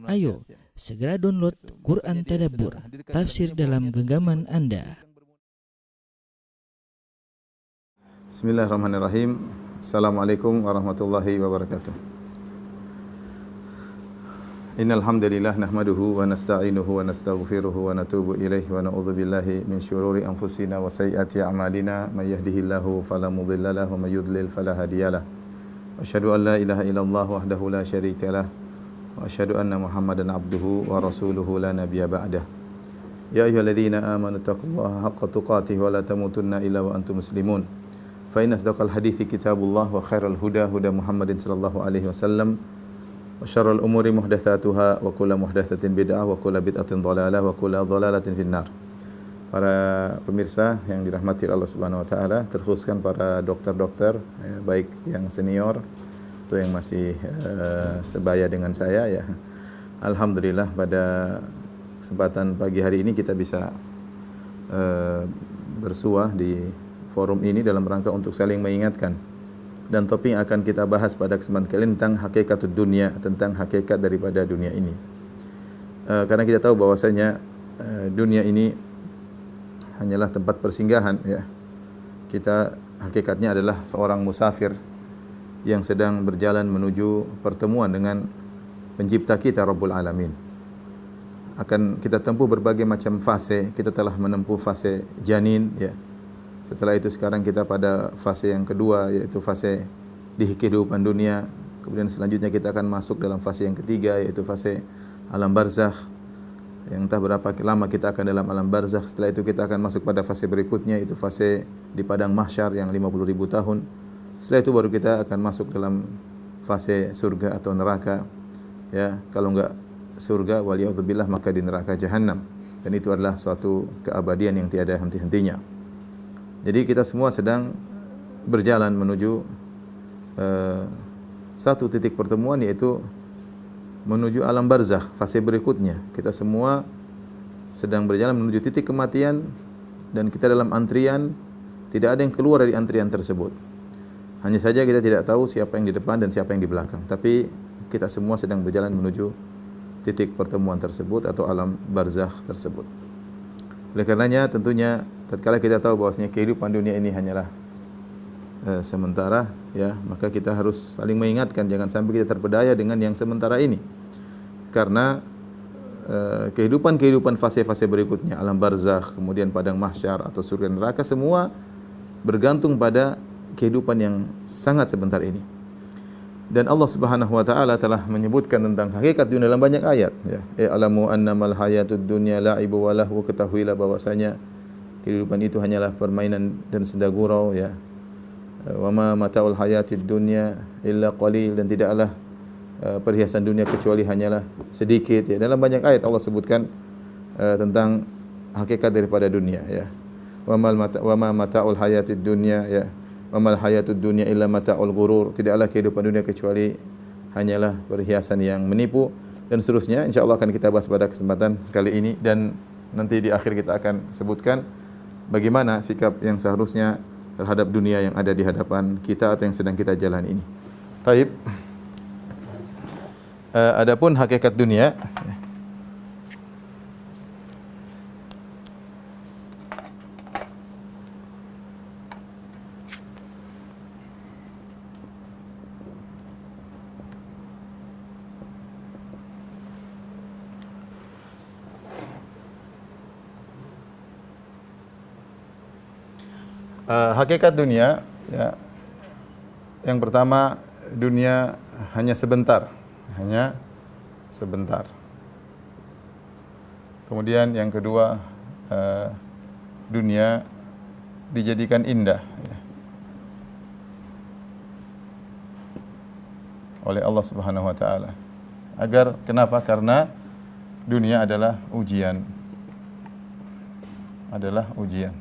Ayo, segera download Quran Tadabbur, tafsir dalam genggaman Anda. Bismillahirrahmanirrahim. Assalamualaikum warahmatullahi wabarakatuh. Innal hamdalillah nahmaduhu wa nasta'inuhu wa nastaghfiruhu wa natubu ilaihi wa na'udzu billahi min syururi anfusina wa sayyiati a'malina may yahdihillahu fala mudilla lahu wa may yudlil fala hadiyalah. Asyhadu an la ilaha illallah wahdahu la syarikalah wa asyhadu anna Muhammadan abduhu wa rasuluhu la nabiyya ba'dah. Ya ayyuhalladzina amanu taqullaha haqqa tuqatih wa la tamutunna illa wa antum muslimun. Fa inna asdaqal hadithi kitabullah wa khairal huda huda Muhammadin sallallahu alaihi wasallam wa syarrul umuri muhdatsatuha wa kullu muhdatsatin bid'ah wa kullu bid'atin dhalalah wa kullu dhalalatin finnar. Para pemirsa yang dirahmati Allah Subhanahu wa taala, terkhususkan para dokter-dokter ya, baik yang senior atau yang masih sebaya dengan saya ya. Alhamdulillah pada kesempatan pagi hari ini kita bisa bersuah di forum ini dalam rangka untuk saling mengingatkan. Dan topik yang akan kita bahas pada kesempatan kali ini tentang hakikatud dunia, tentang hakikat daripada dunia ini. Karena kita tahu bahwasanya dunia ini hanyalah tempat persinggahan ya. Kita hakikatnya adalah seorang musafir yang sedang berjalan menuju pertemuan dengan pencipta kita Rabbul Alamin. Akan kita tempuh berbagai macam fase. Kita telah menempuh fase janin ya. Setelah itu sekarang kita pada fase yang kedua, yaitu fase di kehidupan dunia. Kemudian selanjutnya kita akan masuk dalam fase yang ketiga, yaitu fase alam barzakh. Yang entah berapa lama kita akan dalam alam barzakh. Setelah itu kita akan masuk pada fase berikutnya, yaitu fase di padang mahsyar yang 50.000 tahun. Setelah itu baru kita akan masuk dalam fase surga atau neraka. Ya, kalau enggak surga waliyadzubillah maka di neraka jahanam. Dan itu adalah suatu keabadian yang tiada henti-hentinya. Jadi kita semua sedang berjalan menuju satu titik pertemuan, yaitu menuju alam barzakh, fase berikutnya. Kita semua sedang berjalan menuju titik kematian dan kita dalam antrian, tidak ada yang keluar dari antrian tersebut. Hanya saja kita tidak tahu siapa yang di depan dan siapa yang di belakang. Tapi kita semua sedang berjalan menuju titik pertemuan tersebut atau alam barzakh tersebut. Oleh karenanya tentunya tatkala kita tahu bahwasanya kehidupan dunia ini hanyalah sementara ya, maka kita harus saling mengingatkan jangan sampai kita terpedaya dengan yang sementara ini. Karena kehidupan fase-fase berikutnya, alam barzakh, kemudian padang mahsyar atau surga neraka, semua bergantung pada kehidupan yang sangat sebentar ini. Dan Allah Subhanahu wa taala telah menyebutkan tentang hakikat dunia dalam banyak ayat ya. Alamu annamal hayatud dunya la'ibu wa lahu, ketahuilah bahwasanya kehidupan itu hanyalah permainan dan senda gurau ya. Wa ma mata'ul hayatid dunya illa qalil, dan tidaklah perhiasan dunia kecuali hanyalah sedikit ya. Dalam banyak ayat Allah sebutkan tentang hakikat daripada dunia ya. Wa ma mata'ul hayatid dunya ya. Wa mal hayatud dunya illa mata'ul ghurur, tidaklah kehidupan dunia kecuali hanyalah perhiasan yang menipu, dan seterusnya. Insyaallah akan kita bahas pada kesempatan kali ini, dan nanti di akhir kita akan sebutkan bagaimana sikap yang seharusnya terhadap dunia yang ada di hadapan kita atau yang sedang kita jalani ini. Taib. Adapun hakikat dunia, hakikat dunia ya. Yang pertama, dunia hanya sebentar, hanya sebentar. Kemudian yang kedua, dunia dijadikan indah ya, oleh Allah Subhanahu wa taala. Agar kenapa? Karena dunia adalah ujian. Adalah ujian.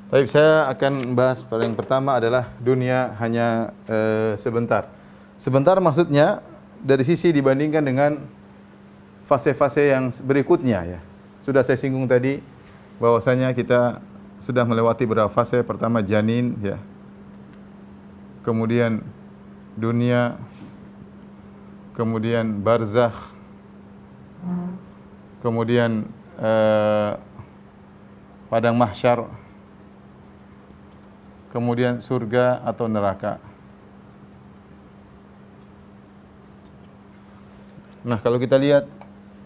Baik, saya akan bahas yang pertama adalah dunia hanya sebentar. Sebentar maksudnya dari sisi dibandingkan dengan fase-fase yang berikutnya ya. Sudah saya singgung tadi bahwasanya kita sudah melewati beberapa fase. Pertama janin ya. Kemudian dunia, kemudian barzakh, kemudian padang mahsyar, kemudian surga atau neraka. Nah, kalau kita lihat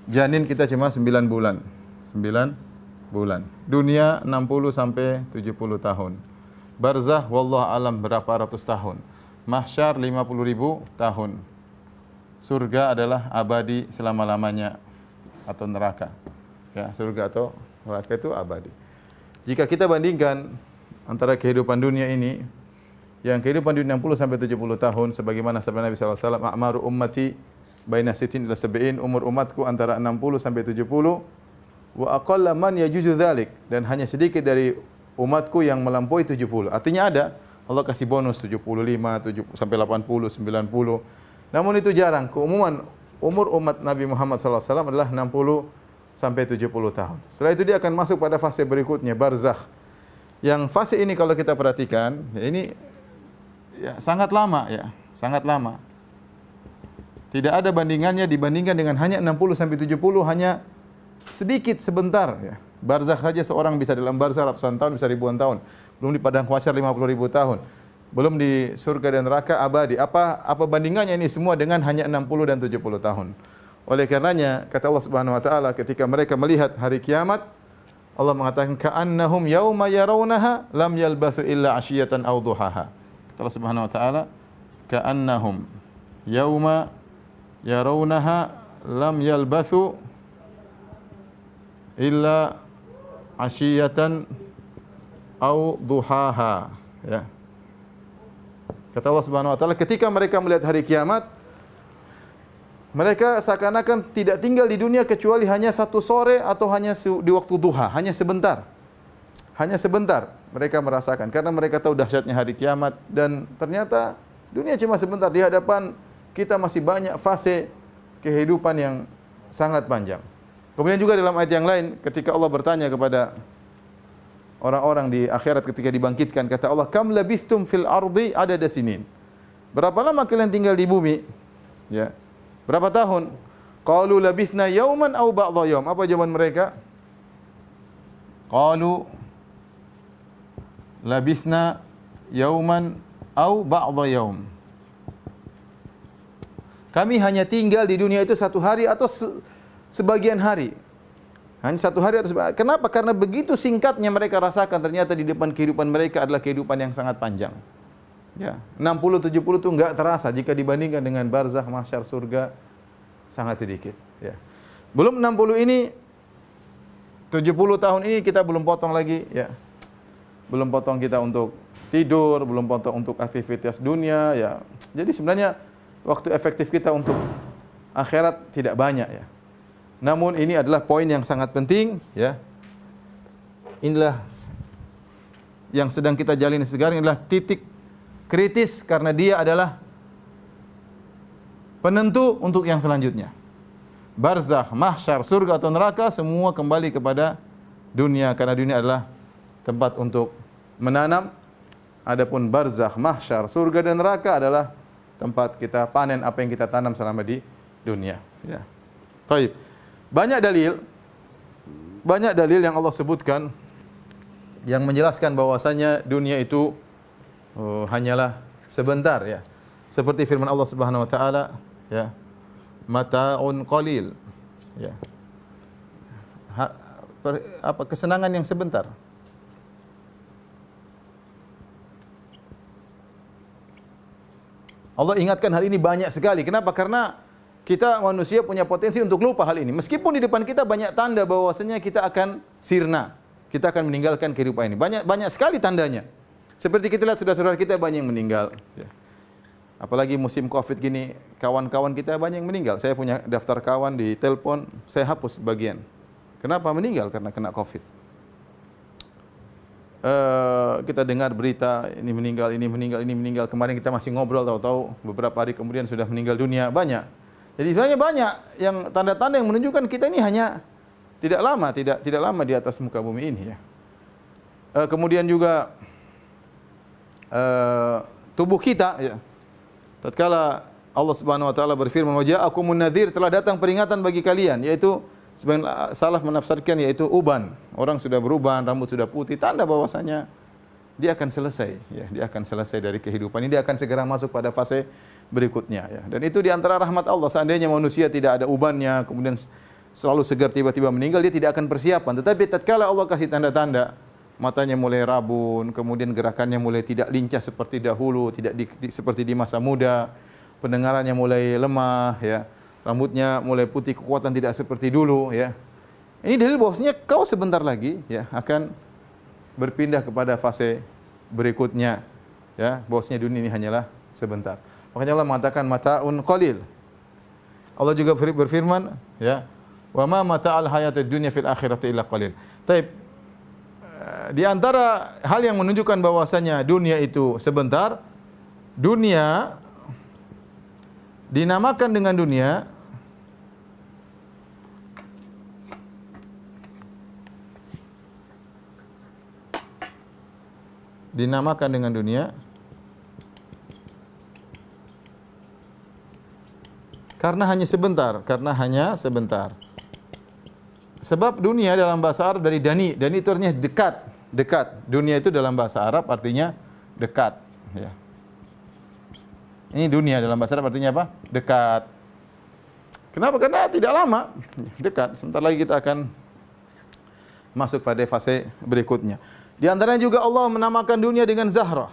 janin kita cuma 9 bulan. 9 bulan. Dunia 60 sampai 70 tahun. Barzakh wallahu alam berapa ratus tahun. Mahsyar 50.000 tahun. Surga adalah abadi selama-lamanya atau neraka. Ya, surga atau neraka itu abadi. Jika kita bandingkan antara kehidupan dunia ini, yang kehidupan dunia 60 sampai 70 tahun sebagaimana sabda Nabi sallallahu alaihi wasallam, "A'maru ummati baina sittin ila sab'in," umur umatku antara 60 sampai 70, wa aqalla man yajuzu dzalik, dan hanya sedikit dari umatku yang melampaui 70. Artinya ada, Allah kasih bonus 75, 70 sampai 80, 90. Namun itu jarang. Keumuman umur umat Nabi Muhammad sallallahu alaihi wasallam adalah 60 sampai 70 tahun. Setelah itu dia akan masuk pada fase berikutnya, barzakh. Yang fase ini kalau kita perhatikan, ya ini ya sangat lama ya, sangat lama. Tidak ada bandingannya dibandingkan dengan hanya 60 sampai 70, hanya sedikit sebentar ya. Barzakh saja seorang bisa dalam barzakh ratusan tahun, bisa ribuan tahun. Belum di padang mahsyar 50.000 tahun. Belum di surga dan neraka abadi. Apa bandingannya ini semua dengan hanya 60 dan 70 tahun. Oleh karenanya kata Allah Subhanahu wa taala ketika mereka melihat hari kiamat, Allah mengatakan ka'annahum yauma yarawnaha lam yalbathu illa 'ashiyatan aw duhaha. Kata Allah Subhanahu wa taala ka'annahum yauma yarawnaha lam yalbathu illa 'ashiyatan aw duhaha, ya. Kata Allah Subhanahu wa taala ketika mereka melihat hari kiamat, mereka seakan-akan tidak tinggal di dunia kecuali hanya satu sore atau hanya di waktu duha, hanya sebentar. Hanya sebentar mereka merasakan karena mereka tahu dahsyatnya hari kiamat, dan ternyata dunia cuma sebentar, di hadapan kita masih banyak fase kehidupan yang sangat panjang. Kemudian juga dalam ayat yang lain ketika Allah bertanya kepada orang-orang di akhirat ketika dibangkitkan, kata Allah, "Kam labithtum fil ardi adada sinin?" Berapa lama kalian tinggal di bumi? Ya. Berapa tahun? Qalu labithna yauman aw ba'dha yaum. Apa jawaban mereka? Qalu labithna yauman aw ba'dha yaum. Kami hanya tinggal di dunia itu satu hari atau sebagian hari. Hanya satu hari atau sebagian. Kenapa? Karena begitu singkatnya mereka rasakan, ternyata di depan kehidupan mereka adalah kehidupan yang sangat panjang. Ya, 60 70 itu enggak terasa jika dibandingkan dengan barzakh, mahsyar, surga, sangat sedikit, ya. Belum 60 ini, 70 tahun ini kita belum potong lagi, ya. Belum potong kita untuk tidur, belum potong untuk aktivitas dunia, ya. Jadi sebenarnya waktu efektif kita untuk akhirat tidak banyak, ya. Namun ini adalah poin yang sangat penting, ya. Inilah yang sedang kita jalani sekarang, adalah titik kritis karena dia adalah penentu untuk yang selanjutnya. Barzakh, mahsyar, surga atau neraka semua kembali kepada dunia karena dunia adalah tempat untuk menanam. Adapun barzakh, mahsyar, surga dan neraka adalah tempat kita panen apa yang kita tanam selama di dunia, ya. Baik. Banyak dalil yang Allah sebutkan yang menjelaskan bahwasanya dunia itu hanyalah sebentar, ya. Seperti firman Allah Subhanahu wa taala, ya. Mata'un qalil, ya. Kesenangan yang sebentar. Allah ingatkan hal ini banyak sekali. Kenapa? Karena kita manusia punya potensi untuk lupa hal ini. Meskipun di depan kita banyak tanda bahwasanya kita akan sirna, kita akan meninggalkan kehidupan ini. Banyak sekali tandanya. Seperti kita lihat saudara-saudara kita banyak yang meninggal, ya. Apalagi musim Covid gini, kawan-kawan kita banyak yang meninggal. Saya punya daftar kawan di telepon, saya hapus sebagian. Kenapa meninggal? Karena kena Covid. Kita dengar berita ini meninggal, ini meninggal, ini meninggal. Kemarin kita masih ngobrol, tahu-tahu beberapa hari kemudian sudah meninggal dunia, banyak. Jadi sebenarnya banyak yang tanda-tanda yang menunjukkan kita ini hanya tidak lama di atas muka bumi ini, ya. Kemudian juga tubuh kita, ya. Tatkala Allah Subhanahu wa taala berfirman, "Wa ja'akumun nadhir," telah datang peringatan bagi kalian, yaitu Sebagian salaf menafsirkan yaitu uban. Orang sudah beruban, rambut sudah putih, tanda bahwasanya dia akan selesai, ya, dia akan selesai dari kehidupan ini, dia akan segera masuk pada fase berikutnya, ya. Dan itu di antara rahmat Allah. Seandainya manusia tidak ada ubannya, kemudian selalu segar tiba-tiba meninggal, dia tidak akan persiapan. Tetapi tatkala Allah kasih tanda-tanda, matanya mulai rabun, kemudian gerakannya mulai tidak lincah seperti dahulu, tidak seperti di masa muda, pendengarannya mulai lemah, ya, rambutnya mulai putih, kekuatan tidak seperti dulu, ya. Ini dalil bahwasanya kau sebentar lagi, ya, akan berpindah kepada fase berikutnya, ya, bahwasanya dunia ini hanyalah sebentar. Makanya Allah mengatakan mataun qalil. Allah juga berfirman, ya, wa ma mata'al hayatid dunya fil akhirati illa qalil. Taib. Di antara hal yang menunjukkan bahwasanya dunia itu sebentar, dunia dinamakan dengan dunia karena hanya sebentar. Sebab dunia dalam bahasa Arab dari dani itu artinya dekat. Dunia itu dalam bahasa Arab artinya dekat, ya. Ini dunia dalam bahasa Arab artinya apa? Dekat. Kenapa? Karena tidak lama, dekat. Sebentar lagi kita akan masuk pada fase berikutnya. Di antaranya juga Allah menamakan dunia dengan Zahrah.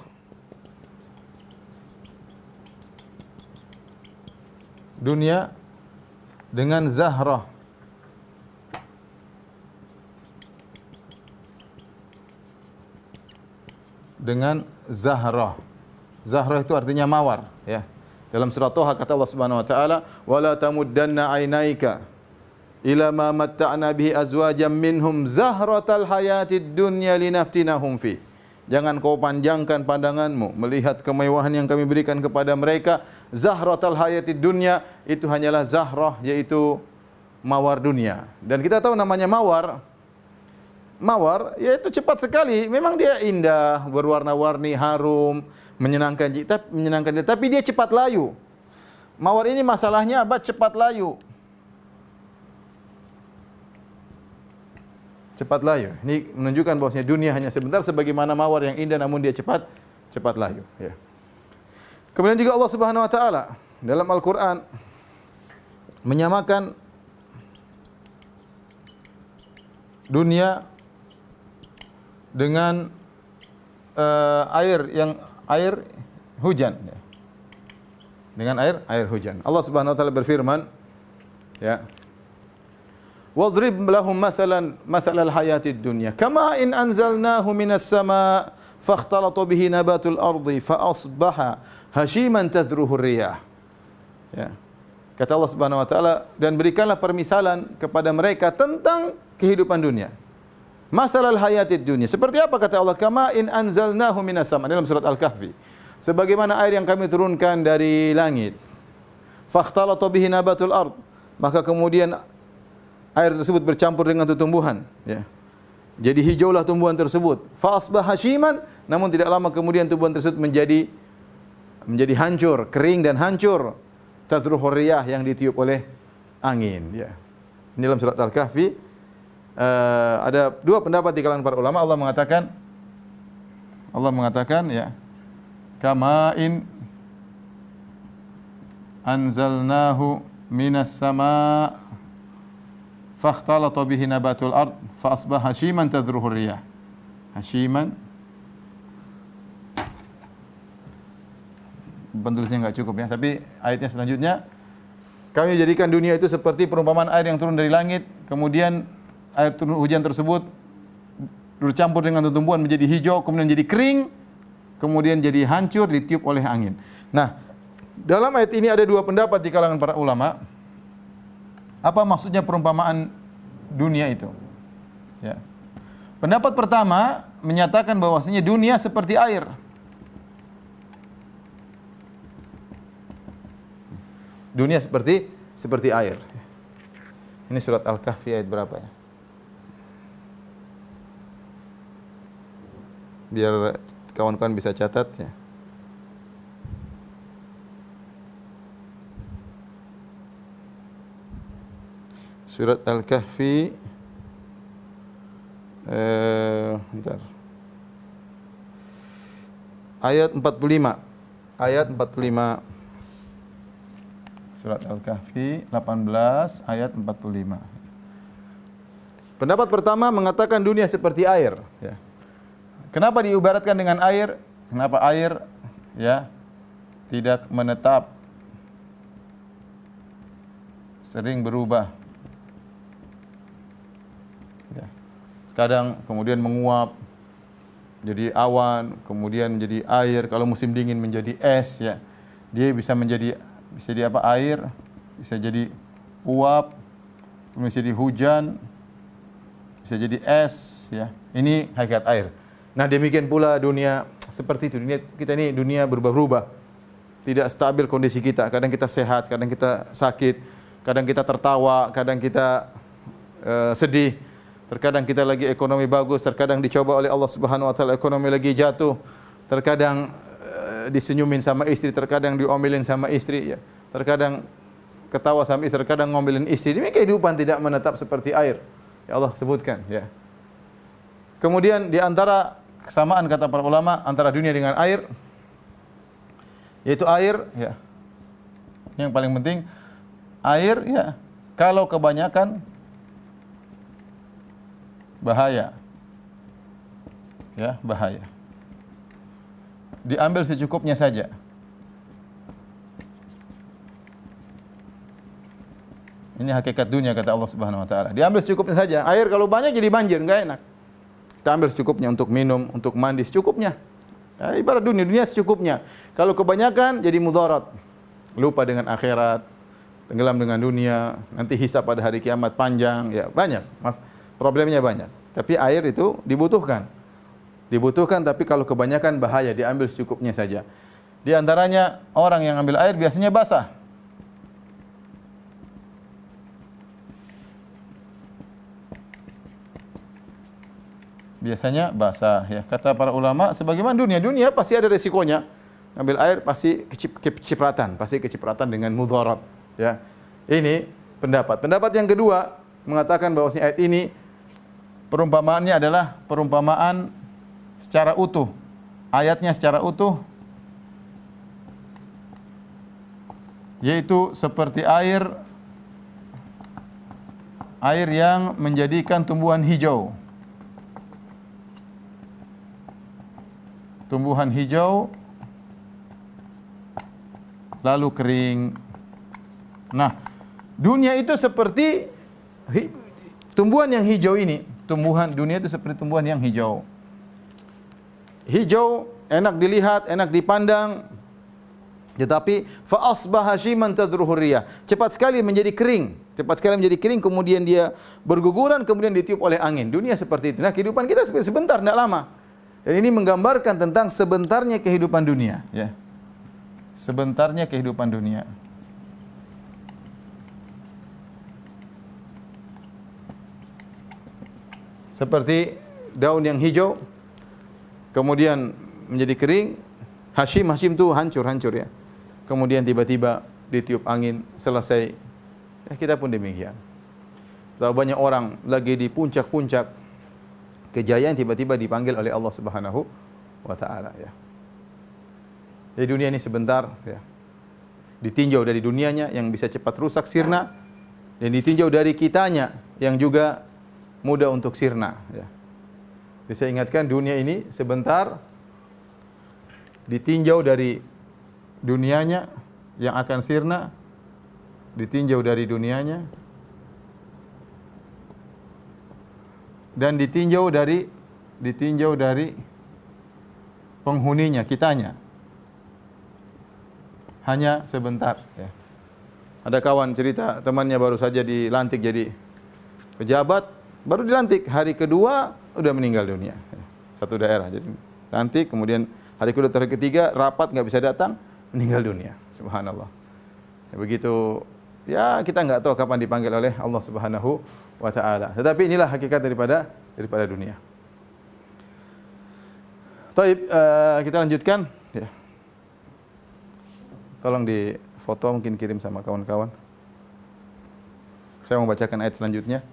Dunia dengan Zahrah. Dengan Zahrah. Zahrah itu artinya mawar, ya. Dalam surah Thaha kata Allah Subhanahu wa taala, "Wala tamuddanna 'ainaika ila ma matta'na bihi azwajan minhum zahratal hayatid dunya linaftinahum fi." Jangan kau panjangkan pandanganmu melihat kemewahan yang kami berikan kepada mereka. Zahratal hayatid dunya itu hanyalah zahrah, yaitu mawar dunia. Dan kita tahu namanya mawar. Mawar yaitu cepat sekali. Memang dia indah, berwarna-warni, harum, menyenangkan, tapi dia cepat layu. Mawar ini masalahnya apa? Cepat layu. Cepat layu. Ini menunjukkan bahwasanya dunia hanya sebentar, sebagaimana mawar yang indah namun dia cepat layu, ya. Kemudian juga Allah Subhanahu wa taala dalam Al-Qur'an menyamakan dunia dengan air hujan, ya. Dengan air hujan. Allah Subhanahu wa taala berfirman, ya, "Wadrib lahum mathalal hayatid dunya kama in anzalnahu minas sama' fakhtalata bihi nabatul ardi fa asbaha hashiman tadhruhu riyah." Ya. Kata Allah Subhanahu wa taala, dan berikanlah permisalan kepada mereka tentang kehidupan dunia. Mathalal hayatid dunya. Seperti apa kata Allah? Kama in anzalnahu minas sama' dalam surat Al-Kahfi. Sebagaimana air yang kami turunkan dari langit. Fakhtalata bihi nabatul ard. Maka kemudian air tersebut bercampur dengan tumbuhan, ya. Jadi hijaulah tumbuhan tersebut. Fa asbaha hashiman, namun tidak lama kemudian tumbuhan tersebut menjadi hancur, kering dan hancur. Tadruhu riyah, yang ditiup oleh angin, ya. Ini dalam surat Al-Kahfi. Ada dua pendapat di kalangan para ulama. Allah mengatakan, ya, kama in anzalnahu minas sama' fakhtalata bihi nabatul ard fa asbaha hashiman tadruhu riyah. Hashiman, penulisnya enggak cukup, ya, tapi ayatnya selanjutnya, kami jadikan dunia itu seperti perumpamaan air yang turun dari langit, kemudian air hujan tersebut bercampur dengan tumbuhan menjadi hijau, kemudian jadi kering, kemudian jadi hancur ditiup oleh angin. Nah, dalam ayat ini ada dua pendapat di kalangan para ulama. Apa maksudnya perumpamaan dunia itu? Ya. Pendapat pertama menyatakan bahwasanya dunia seperti air. Dunia seperti air. Ini surat Al-Kahfi ayat berapa, ya? Biar kawan-kawan bisa catat, ya. Surat Al-Kahfi bentar. Ayat 45. Ayat 45. Surat Al-Kahfi 18 ayat 45. Pendapat pertama mengatakan dunia seperti air, ya. Kenapa diibaratkan dengan air? Kenapa air, ya, tidak menetap, sering berubah, ya. Kadang kemudian menguap jadi awan, kemudian menjadi air. Kalau musim dingin menjadi es, ya. Dia bisa jadi apa? Air, bisa jadi uap, bisa jadi hujan, bisa jadi es, ya. Ini hakikat air. Nah, demikian pula dunia seperti itu. Dunia kita ini dunia berubah-ubah. Tidak stabil kondisi kita. Kadang kita sehat, kadang kita sakit, kadang kita tertawa, kadang kita sedih. Terkadang kita lagi ekonomi bagus, terkadang dicoba oleh Allah Subhanahu wa taala ekonomi lagi jatuh. Terkadang disenyumin sama istri, terkadang diomelin sama istri, ya. Terkadang ketawa sama istri, terkadang ngomelin istri. Ini kehidupan tidak menetap seperti air. Ya Allah sebutkan, ya. Kemudian di antara kesamaan kata para ulama antara dunia dengan air, yaitu air, ya. Yang paling penting air, ya, kalau kebanyakan bahaya. Ya, bahaya. Diambil secukupnya saja. Ini hakikat dunia kata Allah Subhanahu wa taala. Diambil secukupnya saja. Air kalau banyak jadi banjir, enggak enak. Kita ambil secukupnya untuk minum, untuk mandi secukupnya. Ya, ibarat dunia secukupnya. Kalau kebanyakan jadi mudarat. Lupa dengan akhirat, tenggelam dengan dunia, nanti hisab pada hari kiamat panjang, ya banyak. Problemnya banyak. Tapi air itu dibutuhkan. Dibutuhkan, tapi kalau kebanyakan bahaya, diambil secukupnya saja. Di antaranya orang yang ambil air biasanya basah. Biasanya basah, ya. Kata para ulama, sebagaimana dunia pasti ada resikonya. Ambil air pasti kecipratan, dengan mudarat, ya. Ini pendapat. Pendapat yang kedua mengatakan bahwa ayat ini perumpamaannya adalah perumpamaan secara utuh. Ayatnya secara utuh, yaitu seperti air yang menjadikan tumbuhan hijau. Tumbuhan hijau lalu kering. Nah, dunia itu seperti tumbuhan yang hijau ini. Dunia itu seperti tumbuhan yang hijau. Hijau enak dilihat, enak dipandang. Tetapi fa asbaha hashiman tadruhu riyah. Cepat sekali menjadi kering, kemudian dia berguguran, kemudian ditiup oleh angin. Dunia seperti itu. Nah, kehidupan kita sebentar, tidak lama. Dan ini menggambarkan tentang sebentarnya kehidupan dunia, ya. Sebentarnya kehidupan dunia. Seperti daun yang hijau kemudian menjadi kering, hashim itu hancur, ya. Kemudian tiba-tiba ditiup angin, selesai. Ya, kita pun demikian. Tahu banyak orang lagi di puncak-puncak kejayaan tiba-tiba dipanggil oleh Allah Subhanahu wa taala, ya. Jadi dunia ini sebentar, ya. Ditinjau dari dunianya yang bisa cepat rusak, sirna, dan ditinjau dari kitanya yang juga mudah untuk sirna, ya. Jadi saya ingatkan dunia ini sebentar, ditinjau dari dunianya yang akan sirna, ditinjau dari dunianya, dan ditinjau dari penghuninya, kitanya. Hanya sebentar, ya. Ada kawan cerita temannya baru saja dilantik jadi pejabat, baru dilantik hari kedua udah meninggal dunia. Satu daerah jadi lantik, kemudian hari kedua, hari ketiga rapat nggak bisa datang, meninggal dunia. Subhanallah. Ya, begitu, ya kita nggak tahu kapan dipanggil oleh Allah Subhanahu wa taala. Tetapi inilah hakikat daripada dunia. Baik, kita lanjutkan, ya. Tolong di foto, mungkin kirim sama kawan-kawan. Saya mau bacakan ayat selanjutnya.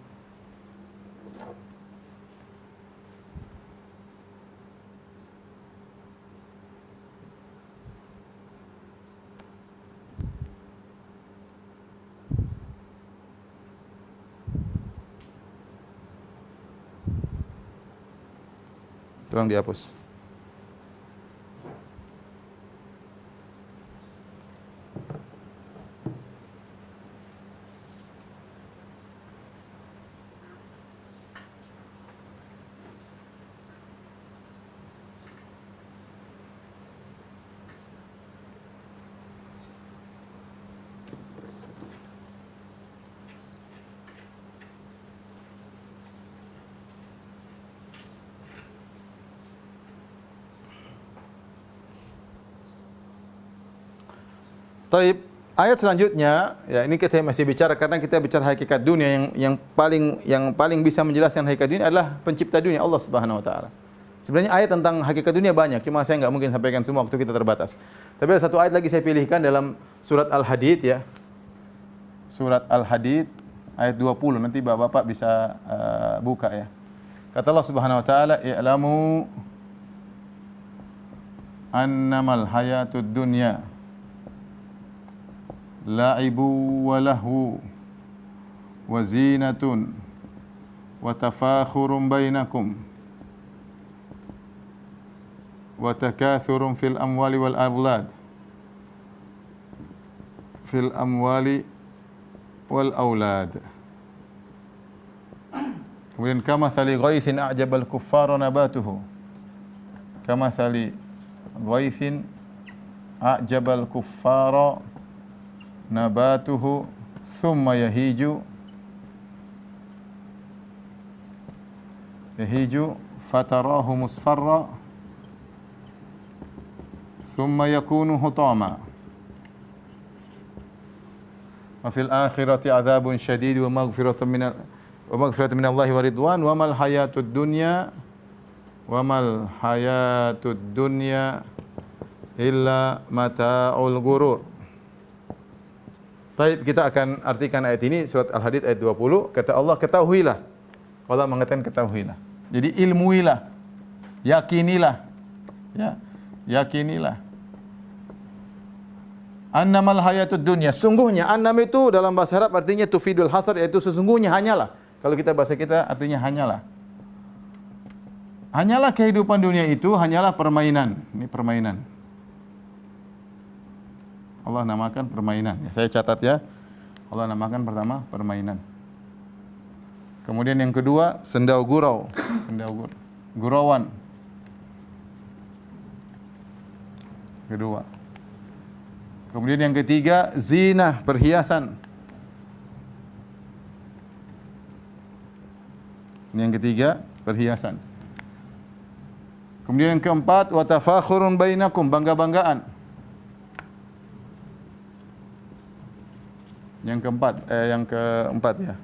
Tolong dihapus. Taib, ayat selanjutnya, ya ini kita masih bicara karena kita bicara hakikat dunia yang paling bisa menjelaskan hakikat dunia adalah pencipta dunia Allah Subhanahu wa taala. Sebenarnya ayat tentang hakikat dunia banyak, cuma saya nggak mungkin sampaikan semua, waktu kita terbatas. Tapi ada satu ayat lagi saya pilihkan dalam surat Al-Hadid ya. Surat Al-Hadid ayat 20, nanti Bapak-bapak bisa buka ya. Kata Allah Subhanahu wa taala, "I'lamu annamal hayatud dunya la'ibu wa lahu wa zinatun wa tafakhurun bainakum wa takathurun fil amwali wal aulad kemudian kamathali ghaithin a'jabal kuffara nabatuhu kamathali ghaithin a'jabal kuffara nabatuhu thumma yahiju fatarahu musfarra thumma yakunu hutama wa fil akhirati adzabun syadid wa maghfiratun minallahi wa ridwan wa mal hayatud dunya illa mata'ul ghurur. Baik, kita akan artikan ayat ini, surat Al-Hadid ayat 20. Kata Allah, ketahuilah. Allah mengatakan ketahuilah. Jadi ilmuilah, yakinilah, ya, yakinilah. Annamal hayatud dunya. Sungguhnya, annam itu dalam bahasa Arab artinya tufidul hasar, yaitu sesungguhnya, hanyalah. Kalau kita bahasa kita artinya hanyalah. Hanyalah kehidupan dunia itu hanyalah permainan. Ini permainan. Allah namakan permainan. Ya, saya catat ya. Allah namakan pertama permainan. Kemudian yang kedua sendau gurau. Gurauan. Kedua. Kemudian yang ketiga zina, perhiasan. Ini yang ketiga, perhiasan. Kemudian yang keempat wa tafakhurun bainakum, bangga-banggaan. Yang keempat ya.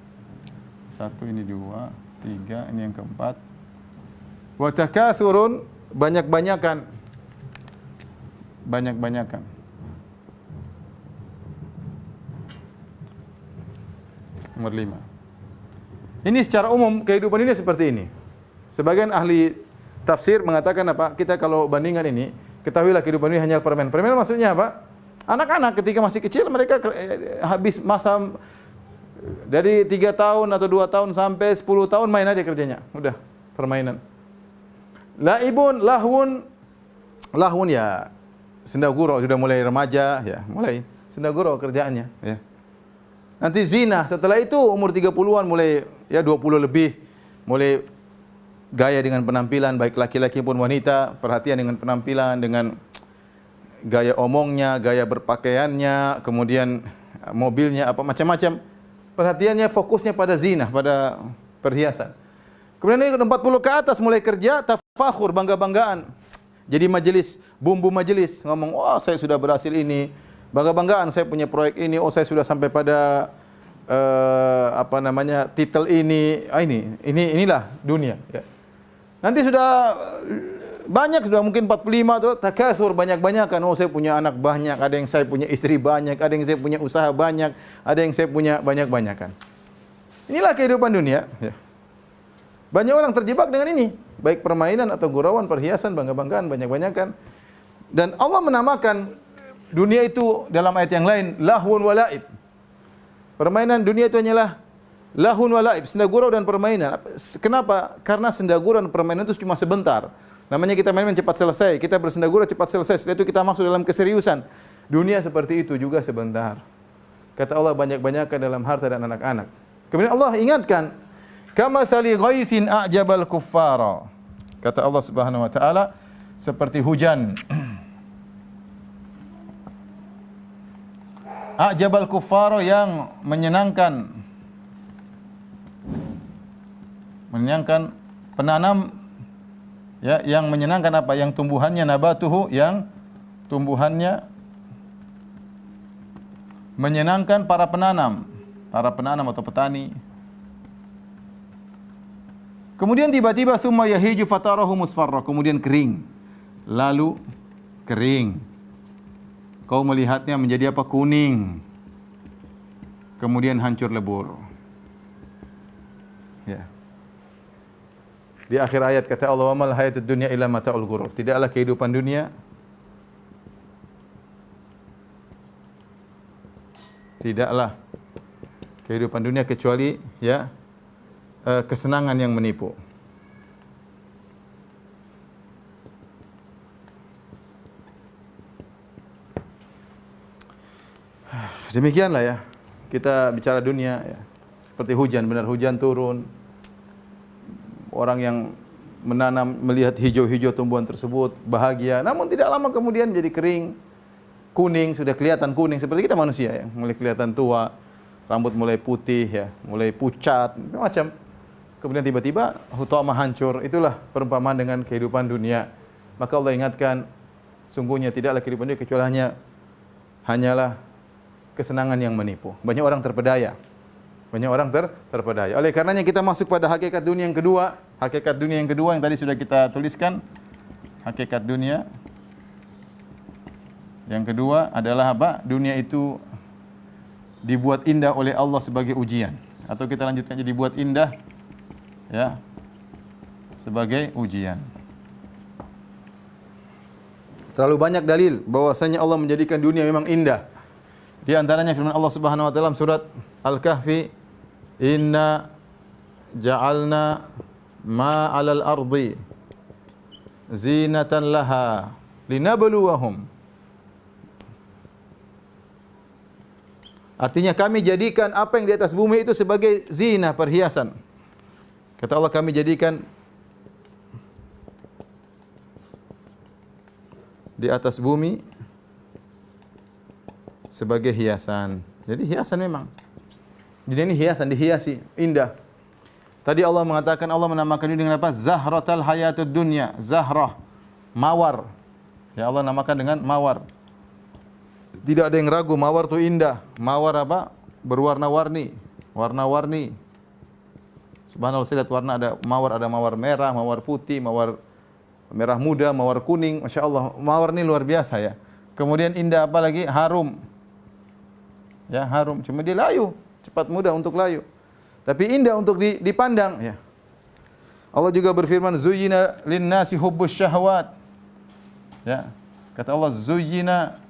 Satu, ini dua, tiga, ini yang keempat. Wa takathurun, banyak-banyakan. Banyak-banyakan. Nomor 5. Ini secara umum kehidupan ini seperti ini. Sebagian ahli tafsir mengatakan apa? Kita kalau bandingkan ini, ketahuilah kehidupan ini hanya permen. Permen maksudnya apa? Anak-anak ketika masih kecil mereka habis masa dari 3 tahun atau 2 tahun sampai 10 tahun main aja kerjanya. Udah, permainan. Laibun, lahun ya senda gurau, sudah mulai remaja ya, mulai senda gurau kerjaannya ya. Nanti zina, setelah itu umur 30-an mulai ya 20 lebih, mulai gaya dengan penampilan baik laki-laki pun wanita, perhatian dengan penampilan, dengan gaya omongnya, gaya berpakaiannya, kemudian mobilnya apa macam-macam. Perhatiannya fokusnya pada zina, pada perhiasan. Kemudian ini 40 ke atas mulai kerja, tafakhur, bangga-banggaan. Jadi majelis, bumbu majelis, ngomong, "Oh, saya sudah berhasil ini." Bangga-banggaan, saya punya proyek ini, oh saya sudah sampai pada titel ini. Inilah dunia ya. Nanti sudah banyak, sudah mungkin 45 tuh takatsur, banyak-banyakan. Oh, saya punya anak banyak, ada yang saya punya istri banyak, ada yang saya punya usaha banyak, ada yang saya punya banyak-banyakan. Inilah kehidupan dunia. Ya. Banyak orang terjebak dengan ini, baik permainan atau gurauan, perhiasan, bangga-banggaan, banyak-banyakan. Dan Allah menamakan dunia itu dalam ayat yang lain lahun wa laib. Permainan dunia itu hanyalah lahun wa laib, senda gurau dan permainan. Kenapa? Karena senda gurau dan permainan itu cuma sebentar. Namanya kita main cepat selesai, kita bersenda gurau cepat selesai. Setelah itu kita masuk dalam keseriusan. Dunia seperti itu juga sebentar. Kata Allah, banyak-banyakan dalam harta dan anak-anak. Kemudian Allah ingatkan, kamatsali ghaithin a'jabal kuffara. Kata Allah Subhanahu wa taala, seperti hujan. A'jabal kuffara, yang menyenangkan penanam, ya, yang menyenangkan apa? Yang tumbuhannya nabatuhu, yang tumbuhannya menyenangkan para penanam atau petani. Kemudian tiba-tiba thumma yahiju fatarahu musfarra, kemudian kering. Lalu kering. Kau melihatnya menjadi apa? Kuning. Kemudian hancur lebur. Ya. Di akhir ayat kata Allah, "Wa mal hayatud dunya illa mata'ul ghurur." Tidaklah kehidupan dunia kecuali ya kesenangan yang menipu. Demikianlah ya, kita bicara dunia ya. Seperti hujan, benar hujan turun. Orang yang menanam melihat hijau-hijau tumbuhan tersebut bahagia, namun tidak lama kemudian menjadi kering, kuning, sudah kelihatan kuning seperti kita manusia ya, mulai kelihatan tua, rambut mulai putih ya, mulai pucat, macam. Kemudian tiba-tiba hutama hancur. Itulah perumpamaan dengan kehidupan dunia. Maka Allah ingatkan, sungguhnya tidaklah kehidupan dunia kecuali hanyalah kesenangan yang menipu. Banyak orang terpedaya. Oleh karenanya kita masuk pada hakikat dunia yang kedua. Hakikat dunia yang kedua yang tadi sudah kita tuliskan. Hakikat dunia yang kedua adalah apa? Dunia itu dibuat indah oleh Allah sebagai ujian. Atau kita lanjutkan jadi dibuat indah ya sebagai ujian. Terlalu banyak dalil bahwasanya Allah menjadikan dunia memang indah. Di antaranya firman Allah Subhanahu wa taala surat Al-Kahfi, "Inna ja'alna ma 'alal ardi zinatan laha linabluwahum." Artinya kami jadikan apa yang di atas bumi itu sebagai zina, perhiasan. Kata Allah, kami jadikan di atas bumi sebagai hiasan. Jadi hiasan memang. Dunia ini hiasan, dihiasi, indah. Tadi Allah mengatakan, Allah menamakan ini dengan apa? Zahratal hayatud dunya. Zahrah, mawar. Ya, Allah namakan dengan mawar. Tidak ada yang ragu, mawar itu indah. Mawar apa? Berwarna-warni, warna-warni. Subhanallah, saya lihat warna, ada mawar merah, mawar putih, mawar merah muda, mawar kuning. Masya Allah, mawar ini luar biasa ya. Kemudian indah apa lagi? Harum. Ya, harum. Cuma dia layu, cepat mudah untuk layu. Tapi indah untuk dipandang ya. Allah juga berfirman, "Zuyyina lin-nasi hubbus syahwat." Ya. Kata Allah, "Zuyyina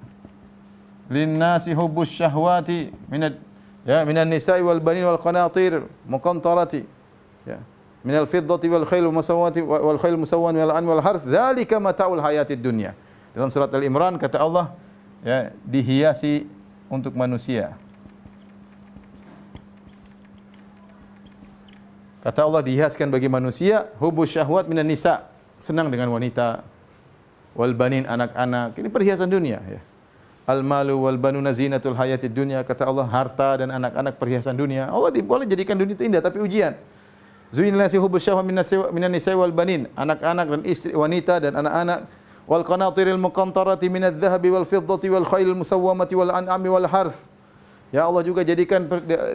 lin-nasi hubbus syahwati minan nisa'i wal banin wal qanatir muqantarati." Ya. Minal fiddati wal khayl musawwati wal khayl musawwan wal an'am wal harth, dzalika mata'ul hayatid dunya. Dalam surat Al-Imran kata Allah, ya, dihiasi untuk manusia. Kata Allah, dihiaskan bagi manusia hubbus syahwat minan nisa, senang dengan wanita, wal banin, anak-anak. Ini perhiasan dunia ya. Al malu wal banuna zinatul hayatid dunya. Kata Allah, harta dan anak-anak perhiasan dunia. Allah boleh jadikan dunia itu indah tapi ujian. Zuyyina lin-nasi hubbus syahwat minan nisa'i wal banin, anak-anak dan istri wanita dan anak-anak, wal qanatiril muqantarati minadh dhahabi wal fiddati wal khailil musawwamati wal an'ami wal harth. Ya, Allah juga jadikan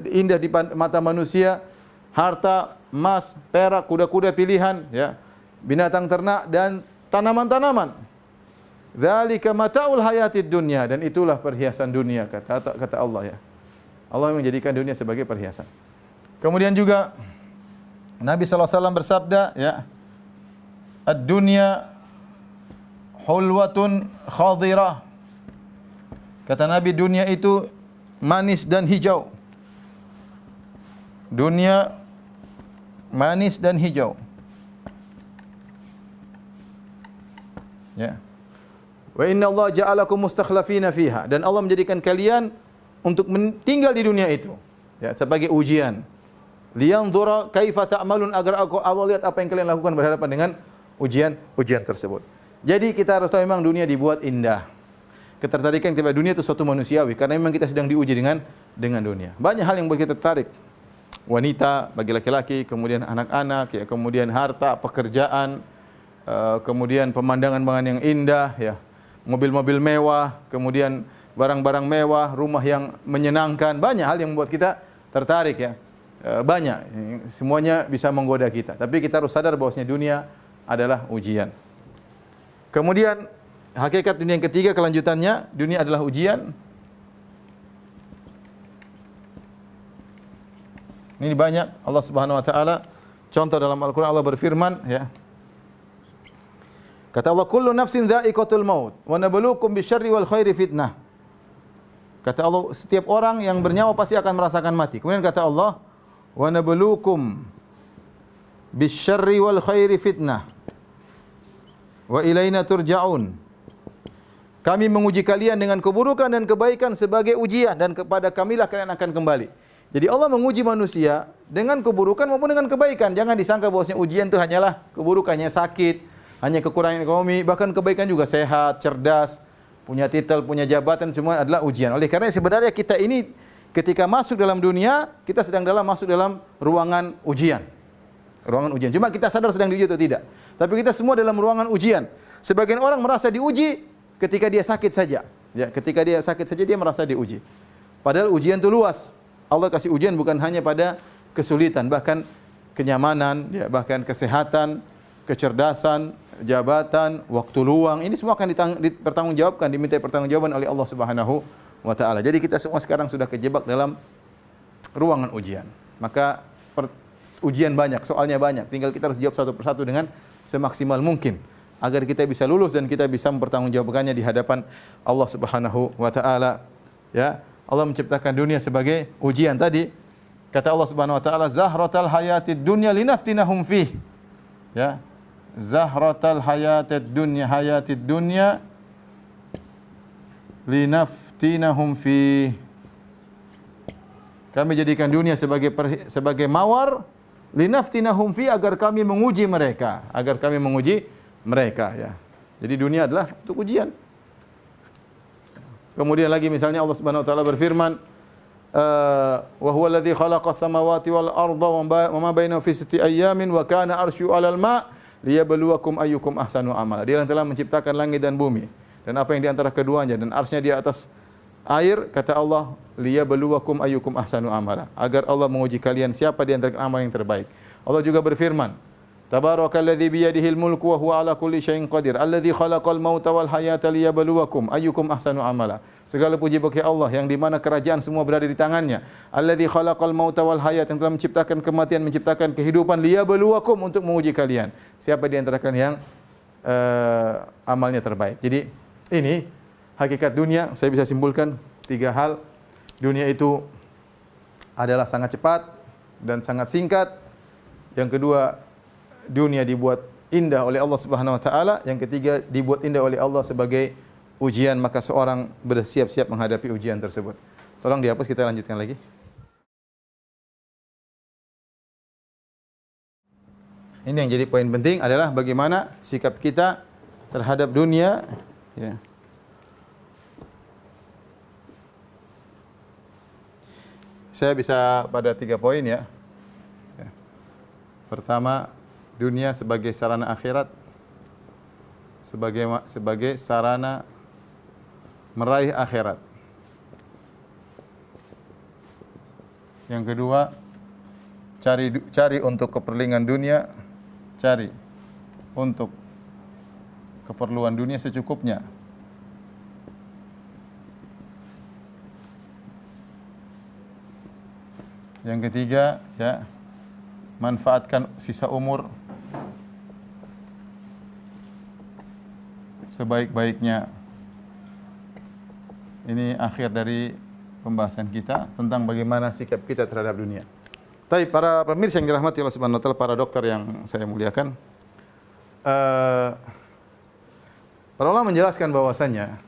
indah di mata manusia harta, emas, perak, kuda-kuda pilihan, ya, binatang ternak dan tanaman-tanaman. Dzalika mata'ul hayatid dunya, dan itulah perhiasan dunia kata Allah ya. Allah menjadikan dunia sebagai perhiasan. Kemudian juga Nabi SAW bersabda, ya, ad-dunya hulwatun khadirah. Kata Nabi, dunia itu manis dan hijau. Dunia manis dan hijau. Ya. Wa inna Allah ja'alakum mustakhlafina fiha, dan Allah menjadikan kalian untuk tinggal di dunia itu, ya, sebagai ujian. Liyanzura kaifa ta'malun, agar Allah lihat apa yang kalian lakukan berhadapan dengan ujian tersebut. Jadi kita harus tahu memang dunia dibuat indah. Ketertarikan kepada dunia itu suatu manusiawi, karena memang kita sedang diuji dengan dunia. Banyak hal yang membuat kita tertarik. Wanita bagi laki-laki, kemudian anak-anak, ya, kemudian harta, pekerjaan, kemudian pemandangan-pemandangan yang indah, ya, mobil-mobil mewah, kemudian barang-barang mewah, rumah yang menyenangkan. Banyak hal yang membuat kita tertarik, ya. Banyak, semuanya bisa menggoda kita. Tapi kita harus sadar bahwasanya dunia adalah ujian. Kemudian hakikat dunia yang ketiga, kelanjutannya, dunia adalah ujian. Ini banyak Allah Subhanahu wa taala contoh dalam Al-Qur'an. Allah berfirman, ya. Kata Allah, kullu nafsin dha'iqatul maut wa nabluukum bisyarri wal khairi fitnah. Kata Allah, setiap orang yang bernyawa pasti akan merasakan mati. Kemudian kata Allah, wa nabluukum bisyarri wal khairi fitnah wa ilaina turja'un. Kami menguji kalian dengan keburukan dan kebaikan sebagai ujian, dan kepada kamilah kalian akan kembali. Jadi Allah menguji manusia dengan keburukan maupun dengan kebaikan. Jangan disangka bahwasanya ujian itu hanyalah keburukannya, sakit, hanya kekurangan ekonomi, bahkan kebaikan juga sehat, cerdas, punya titel, punya jabatan, semua adalah ujian. Oleh karena sebenarnya kita ini ketika masuk dalam dunia, kita sedang masuk dalam ruangan ujian. Ruangan ujian. Cuma kita sadar sedang diuji atau tidak. Tapi kita semua dalam ruangan ujian. Sebagian orang merasa diuji ketika dia sakit saja. Ya, ketika dia sakit saja dia merasa diuji. Padahal ujian itu luas. Allah kasih ujian bukan hanya pada kesulitan, bahkan kenyamanan, ya, bahkan kesehatan, kecerdasan, jabatan, waktu luang. Ini semua akan dipertanggungjawabkan, diminta pertanggungjawaban oleh Allah Subhanahu wa taala. Jadi kita semua sekarang sudah kejebak dalam ruangan ujian. Maka ujian banyak, soalnya banyak. Tinggal kita harus jawab satu persatu dengan semaksimal mungkin agar kita bisa lulus dan kita bisa mempertanggungjawabkannya di hadapan Allah Subhanahu wa taala. Ya, Allah menciptakan dunia sebagai ujian tadi. Kata Allah Subhanahu wa taala, zahratal hayatid dunya linaftinahum fih. Ya. Zahratal hayatid dunya linaftinahum fih. Kami jadikan dunia sebagai mawar, linaftinahum fi, agar kami menguji mereka, ya. Jadi dunia adalah untuk ujian. Kemudian lagi misalnya Allah Subhanahu wa taala berfirman, wa huwa alladhi khalaqas samawati wal arda wa ma bainahuma fi sittati ayyamin wa kana arsyu 'alal ma' liyabluwakum ayyukum ahsanu amala. Dia yang telah menciptakan langit dan bumi dan apa yang di antara keduanya, dan arsy-Nya di atas air. Kata Allah, liyabluwakum ayyukum ahsanu amala, agar Allah menguji kalian siapa di antara amal yang terbaik. Allah juga berfirman, tabarakalladzi biyadihil mulku wa huwa ala kulli syai'in qadir, alladzi khalaqal mauta wal hayata liyabluwakum ayyukum ahsanu amala. Segala puji bagi Allah yang di mana kerajaan semua berada di tangannya. Alladzi khalaqal mauta wal hayat, yang telah menciptakan kematian, menciptakan kehidupan, liyabluwakum, untuk menguji kalian siapa di antara kalian yang amalnya terbaik. Jadi ini hakikat dunia. Saya bisa simpulkan 3 hal. Dunia itu adalah sangat cepat dan sangat singkat. Yang kedua, dunia dibuat indah oleh Allah Subhanahu wa taala. Yang ketiga, dibuat indah oleh Allah sebagai ujian, maka seorang bersiap-siap menghadapi ujian tersebut. Tolong dihapus, kita lanjutkan lagi. Ini yang jadi poin penting adalah bagaimana sikap kita terhadap dunia, ya. Saya bisa pada 3 poin, ya. Pertama, dunia sebagai sarana akhirat, sebagai sarana meraih akhirat. Yang kedua, cari untuk keperluan dunia, cari untuk keperluan dunia secukupnya. Yang ketiga, ya, manfaatkan sisa umur sebaik-baiknya. Ini akhir dari pembahasan kita tentang bagaimana sikap kita terhadap dunia. Tapi para pemirsa yang dirahmati Allah Subhanahu wa taala, para dokter yang saya muliakan, para ulama menjelaskan bahwasanya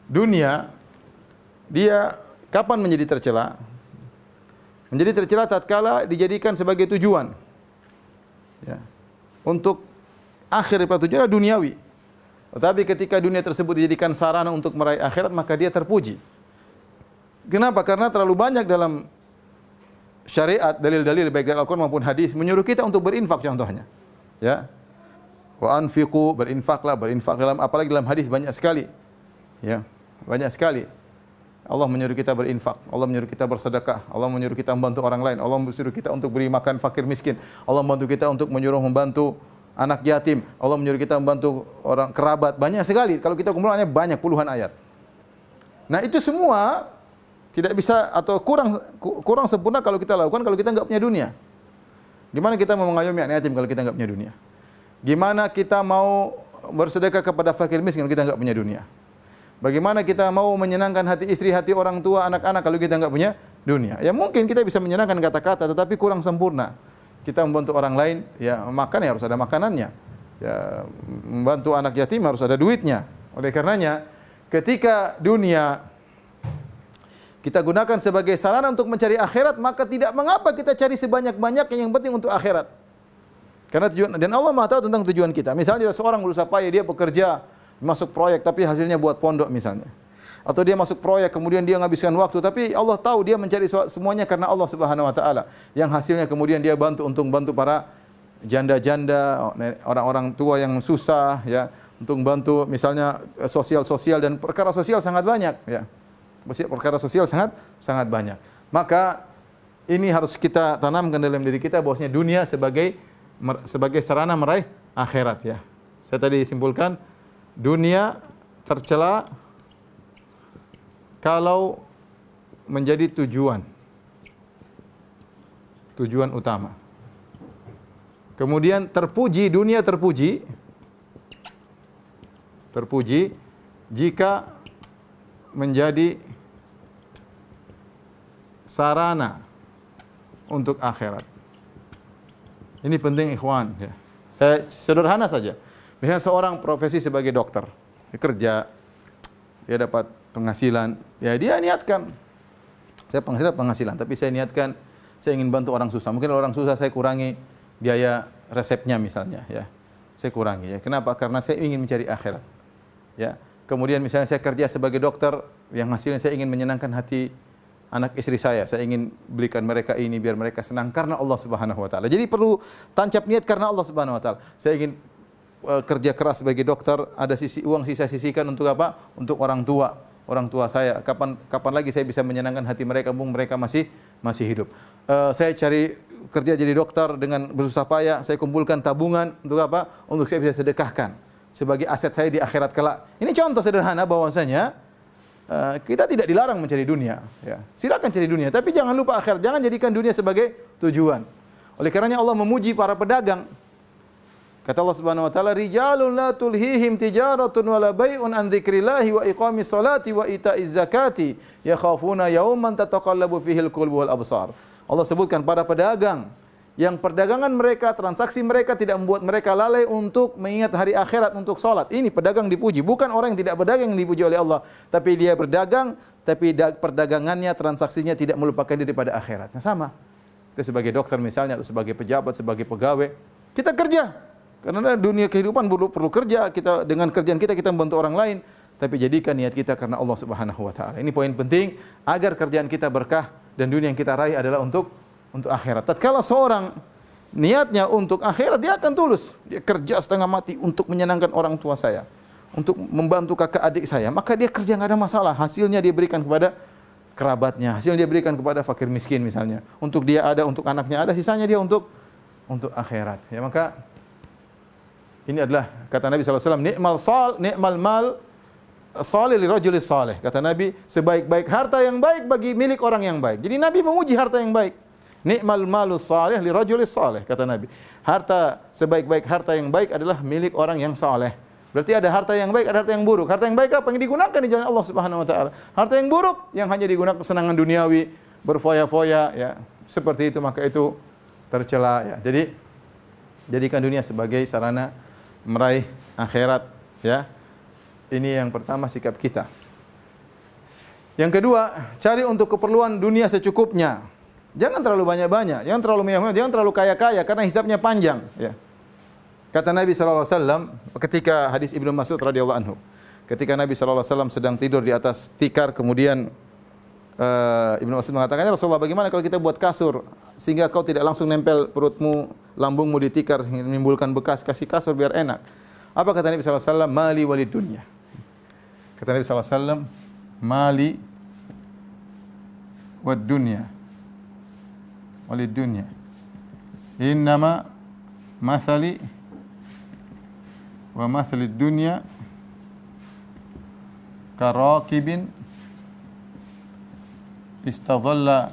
dunia dia kapan menjadi tercela? Menjadi tercela tatkala dijadikan sebagai tujuan. Ya. Untuk akhir daripada tujuan adalah duniawi. Tetapi ketika dunia tersebut dijadikan sarana untuk meraih akhirat, maka dia terpuji. Kenapa? Karena terlalu banyak dalam syariat, dalil-dalil baik dari Al-Quran maupun hadis menyuruh kita untuk berinfak contohnya. Ya. Wa anfiqu, berinfaklah, berinfak dalam, apalagi dalam hadis banyak sekali. Ya, banyak sekali. Allah menyuruh kita berinfak, Allah menyuruh kita bersedekah, Allah menyuruh kita membantu orang lain, Allah menyuruh kita untuk beri makan fakir miskin, Allah membantu kita untuk membantu anak yatim, Allah menyuruh kita membantu orang kerabat, banyak sekali. Kalau kita kumpulannya banyak puluhan ayat. Nah, itu semua tidak bisa atau kurang sempurna kalau kita lakukan kalau kita enggak punya dunia. Gimana kita mau mengayomi anak yatim kalau kita enggak punya dunia? Gimana kita mau bersedekah kepada fakir miskin kalau kita enggak punya dunia? Bagaimana kita mau menyenangkan hati istri, hati orang tua, anak-anak kalau kita enggak punya dunia? Ya mungkin kita bisa menyenangkan kata-kata tetapi kurang sempurna. Kita membantu orang lain, ya makan ya harus ada makanannya. Ya membantu anak yatim harus ada duitnya. Oleh karenanya, ketika dunia kita gunakan sebagai sarana untuk mencari akhirat, maka tidak mengapa kita cari sebanyak-banyaknya, yang penting untuk akhirat. Karena tujuan, dan Allah Maha tahu tentang tujuan kita. Misalnya ada seorang berusaha payah, dia bekerja, masuk proyek tapi hasilnya buat pondok misalnya. Atau dia masuk proyek kemudian dia menghabiskan waktu tapi Allah tahu dia mencari semuanya karena Allah Subhanahu wa taala. Yang hasilnya kemudian dia bantu para janda-janda, orang-orang tua yang susah ya, untuk bantu misalnya sosial-sosial, dan perkara sosial sangat banyak ya. Perkara sosial sangat banyak. Maka ini harus kita tanamkan dalam diri kita bahwasanya dunia sebagai sarana meraih akhirat ya. Saya tadi simpulkan dunia tercela kalau menjadi tujuan utama. Kemudian dunia terpuji jika menjadi sarana untuk akhirat. Ini penting ikhwan ya. Saya sederhana saja. Misalnya seorang profesi sebagai dokter, dia kerja, dia dapat penghasilan, ya dia niatkan, saya penghasilan, tapi saya niatkan, saya ingin bantu orang susah. Mungkin orang susah saya kurangi biaya resepnya misalnya, ya, saya kurangi. Ya. Kenapa? Karena saya ingin mencari akhirat. Ya. Kemudian misalnya saya kerja sebagai dokter, yang hasilnya saya ingin menyenangkan hati anak istri saya ingin belikan mereka ini biar mereka senang karena Allah Subhanahu wa taala. Jadi perlu tancap niat karena Allah Subhanahu wa taala. Saya ingin kerja keras sebagai dokter, ada uang sisa sisihkan untuk apa? Untuk orang tua saya. Kapan lagi saya bisa menyenangkan hati mereka, mumpung mereka masih hidup. Saya cari kerja jadi dokter dengan bersusah payah, saya kumpulkan tabungan untuk apa? Untuk saya bisa sedekahkan sebagai aset saya di akhirat kelak. Ini contoh sederhana bahwasanya kita tidak dilarang mencari dunia, ya. Silakan cari dunia, tapi jangan lupa akhirat. Jangan jadikan dunia sebagai tujuan. Oleh karenanya Allah memuji para pedagang. Kata Allah Subhanahu wa taala, "Rijalun la tulhihim tijaratun wala bai'un an dzikrillahi wa iqamis salati wa ita'iz zakati yakhafuna yawman tataqallabu fihi al-qulubu wal absar." Allah sebutkan para pedagang yang perdagangan mereka, transaksi mereka tidak membuat mereka lalai untuk mengingat hari akhirat, untuk salat. Ini pedagang dipuji, bukan orang yang tidak berdagang yang dipuji oleh Allah, tapi dia berdagang tapi perdagangannya, transaksinya tidak melupakan diri pada akhirat. Nah, sama. Kita sebagai dokter misalnya atau sebagai pejabat, sebagai pegawai, kita kerja. Karena dunia kehidupan perlu kerja, kita dengan kerjaan kita membantu orang lain, tapi jadikan niat kita karena Allah Subhanahu wa taala. Ini poin penting agar kerjaan kita berkah dan dunia yang kita raih adalah untuk akhirat. Tatkala seorang niatnya untuk akhirat, dia akan tulus. Dia kerja setengah mati untuk menyenangkan orang tua saya, untuk membantu kakak adik saya, maka dia kerja enggak ada masalah. Hasilnya dia berikan kepada kerabatnya, hasilnya dia berikan kepada fakir miskin misalnya. Untuk dia ada, untuk anaknya ada, sisanya dia untuk akhirat. Ya, maka ini adalah kata Nabi SAW, ni'mal mal salih li rajulis salih. Kata Nabi, sebaik-baik harta yang baik bagi milik orang yang baik. Jadi Nabi memuji harta yang baik. Ni'mal malus salih li rajulis salih, kata Nabi. Harta sebaik-baik harta yang baik adalah milik orang yang saleh. Berarti ada harta yang baik, ada harta yang buruk. Harta yang baik apa? Yang digunakan di jalan Allah Subhanahu wa taala. Harta yang buruk yang hanya digunakan kesenangan duniawi, berfoya-foya ya. Seperti itu, maka itu tercela ya. Jadi jadikan dunia sebagai sarana meraih akhirat ya. Ini yang pertama sikap kita. Yang kedua, cari untuk keperluan dunia secukupnya. Jangan terlalu banyak-banyak, jangan terlalu mewah-mewah, jangan terlalu kaya-kaya karena hisabnya panjang ya. Kata Nabi SAW ketika hadis Ibnu Mas'ud radhiyallahu anhu, ketika Nabi SAW sedang tidur di atas tikar, kemudian Ibnu Mas'ud mengatakan, "Ya Rasulullah, bagaimana kalau kita buat kasur sehingga kau tidak langsung nempel perutmu, lambungmu di tikar menimbulkan bekas, kasih kasur biar enak." Apa kata Nabi SAW? Mali walid dunya. Kata Nabi SAW, mali wad dunya. Walid dunya. Innama mathali wa mathalid dunya karakibin istadhalla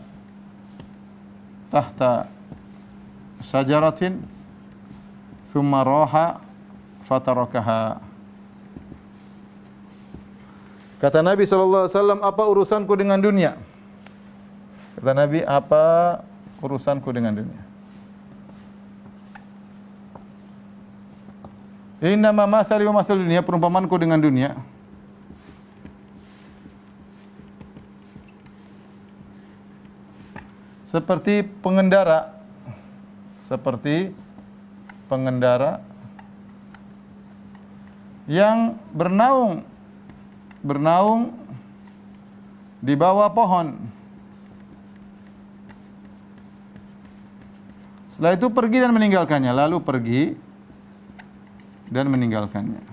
tahta syajaratin thumma raha fatarakaha. Kata Nabi SAW, apa urusanku dengan dunia? Kata Nabi, apa urusanku dengan dunia? Innama mathali wa mathal dunia, perumpamanku dengan dunia. Seperti pengendara yang bernaung di bawah pohon. Setelah itu pergi dan meninggalkannya, lalu pergi dan meninggalkannya.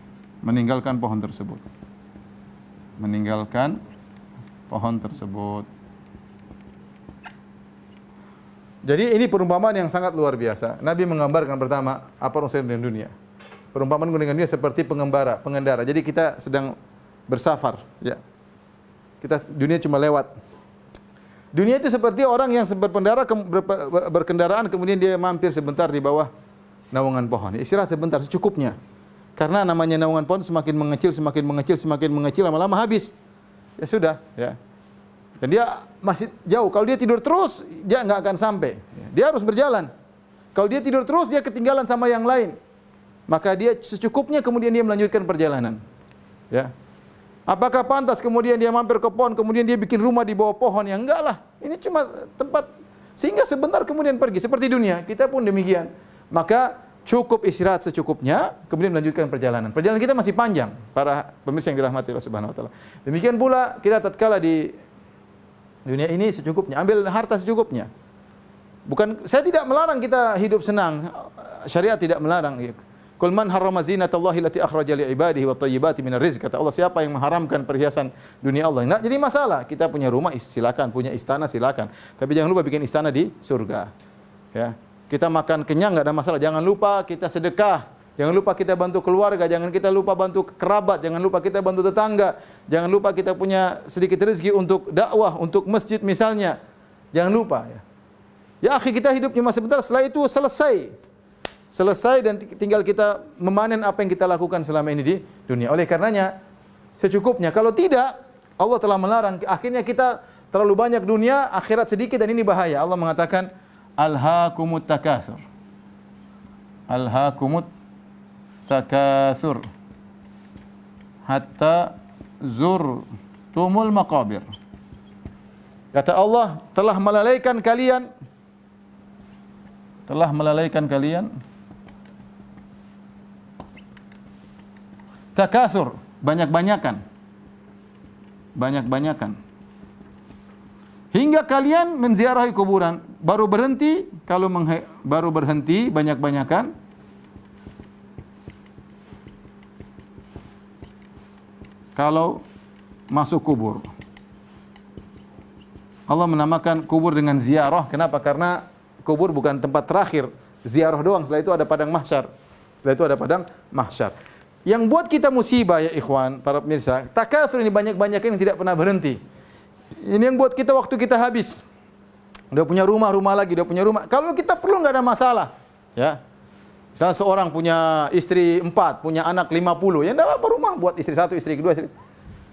Meninggalkan pohon tersebut. Meninggalkan pohon tersebut. Jadi ini perumpamaan yang sangat luar biasa. Nabi menggambarkan pertama apa urusan dengan dunia. Perumpamaan dengan dunia seperti pengendara. Jadi kita sedang bersafar, ya. Dunia cuma lewat. Dunia itu seperti orang yang berkendaraan kemudian dia mampir sebentar di bawah naungan pohon. Istirahat sebentar secukupnya. Karena namanya naungan pohon semakin mengecil, lama-lama habis. Ya sudah, ya. Dan dia masih jauh. Kalau dia tidur terus, dia nggak akan sampai. Dia harus berjalan. Kalau dia tidur terus, dia ketinggalan sama yang lain. Maka dia secukupnya kemudian dia melanjutkan perjalanan. Ya. Apakah pantas kemudian dia mampir ke pohon, kemudian dia bikin rumah di bawah pohon? Ya enggak lah. Ini cuma tempat sehingga sebentar kemudian pergi. Seperti dunia, kita pun demikian. Maka cukup istirahat secukupnya, kemudian melanjutkan perjalanan. Perjalanan kita masih panjang, para pemirsa yang dirahmati Allah Subhanahu wa taala. Demikian pula kita tatkala di dunia ini secukupnya, ambil harta secukupnya. Saya tidak melarang kita hidup senang. Syariat tidak melarang. Qul man harrama zinatallahi allati akhraja li ibadihi wat thayyibati minar rizq. Kata Allah, siapa yang mengharamkan perhiasan dunia Allah? Enggak jadi masalah. Kita punya rumah silakan, punya istana silakan. Tapi jangan lupa bikin istana di surga. Ya. Kita makan kenyang enggak ada masalah. Jangan lupa kita sedekah. Jangan lupa kita bantu keluarga, jangan kita lupa bantu kerabat, jangan lupa kita bantu tetangga. Jangan lupa kita punya sedikit rezeki untuk dakwah, untuk masjid misalnya. Jangan lupa ya. Ya akhi, kita hidup cuma sebentar, setelah itu selesai dan tinggal kita memanen apa yang kita lakukan selama ini di dunia. Oleh karenanya secukupnya. Kalau tidak, Allah telah melarang. Akhirnya kita terlalu banyak dunia, akhirat sedikit, dan ini bahaya. Allah mengatakan alhaakumut takatsur. Alhaakumut takatsur hatta zurtumul maqabir. Kata Allah, telah melalaikan kalian takatsur, banyak-banyakan hingga kalian menziarahi kuburan. Baru berhenti banyak-banyakan kalau masuk kubur. Allah menamakan kubur dengan ziarah. Kenapa? Karena kubur bukan tempat terakhir, ziarah doang. Setelah itu ada padang mahsyar. Yang buat kita musibah ya ikhwan, para pemirsa, takatsur ini banyak-banyakan yang tidak pernah berhenti. Ini yang buat kita waktu kita habis. Udah punya rumah lagi, udah punya rumah. Kalau kita perlu nggak ada masalah, ya. Misalnya seorang punya istri 4, punya anak 50, ya enggak apa rumah buat istri 1, istri kedua, istri.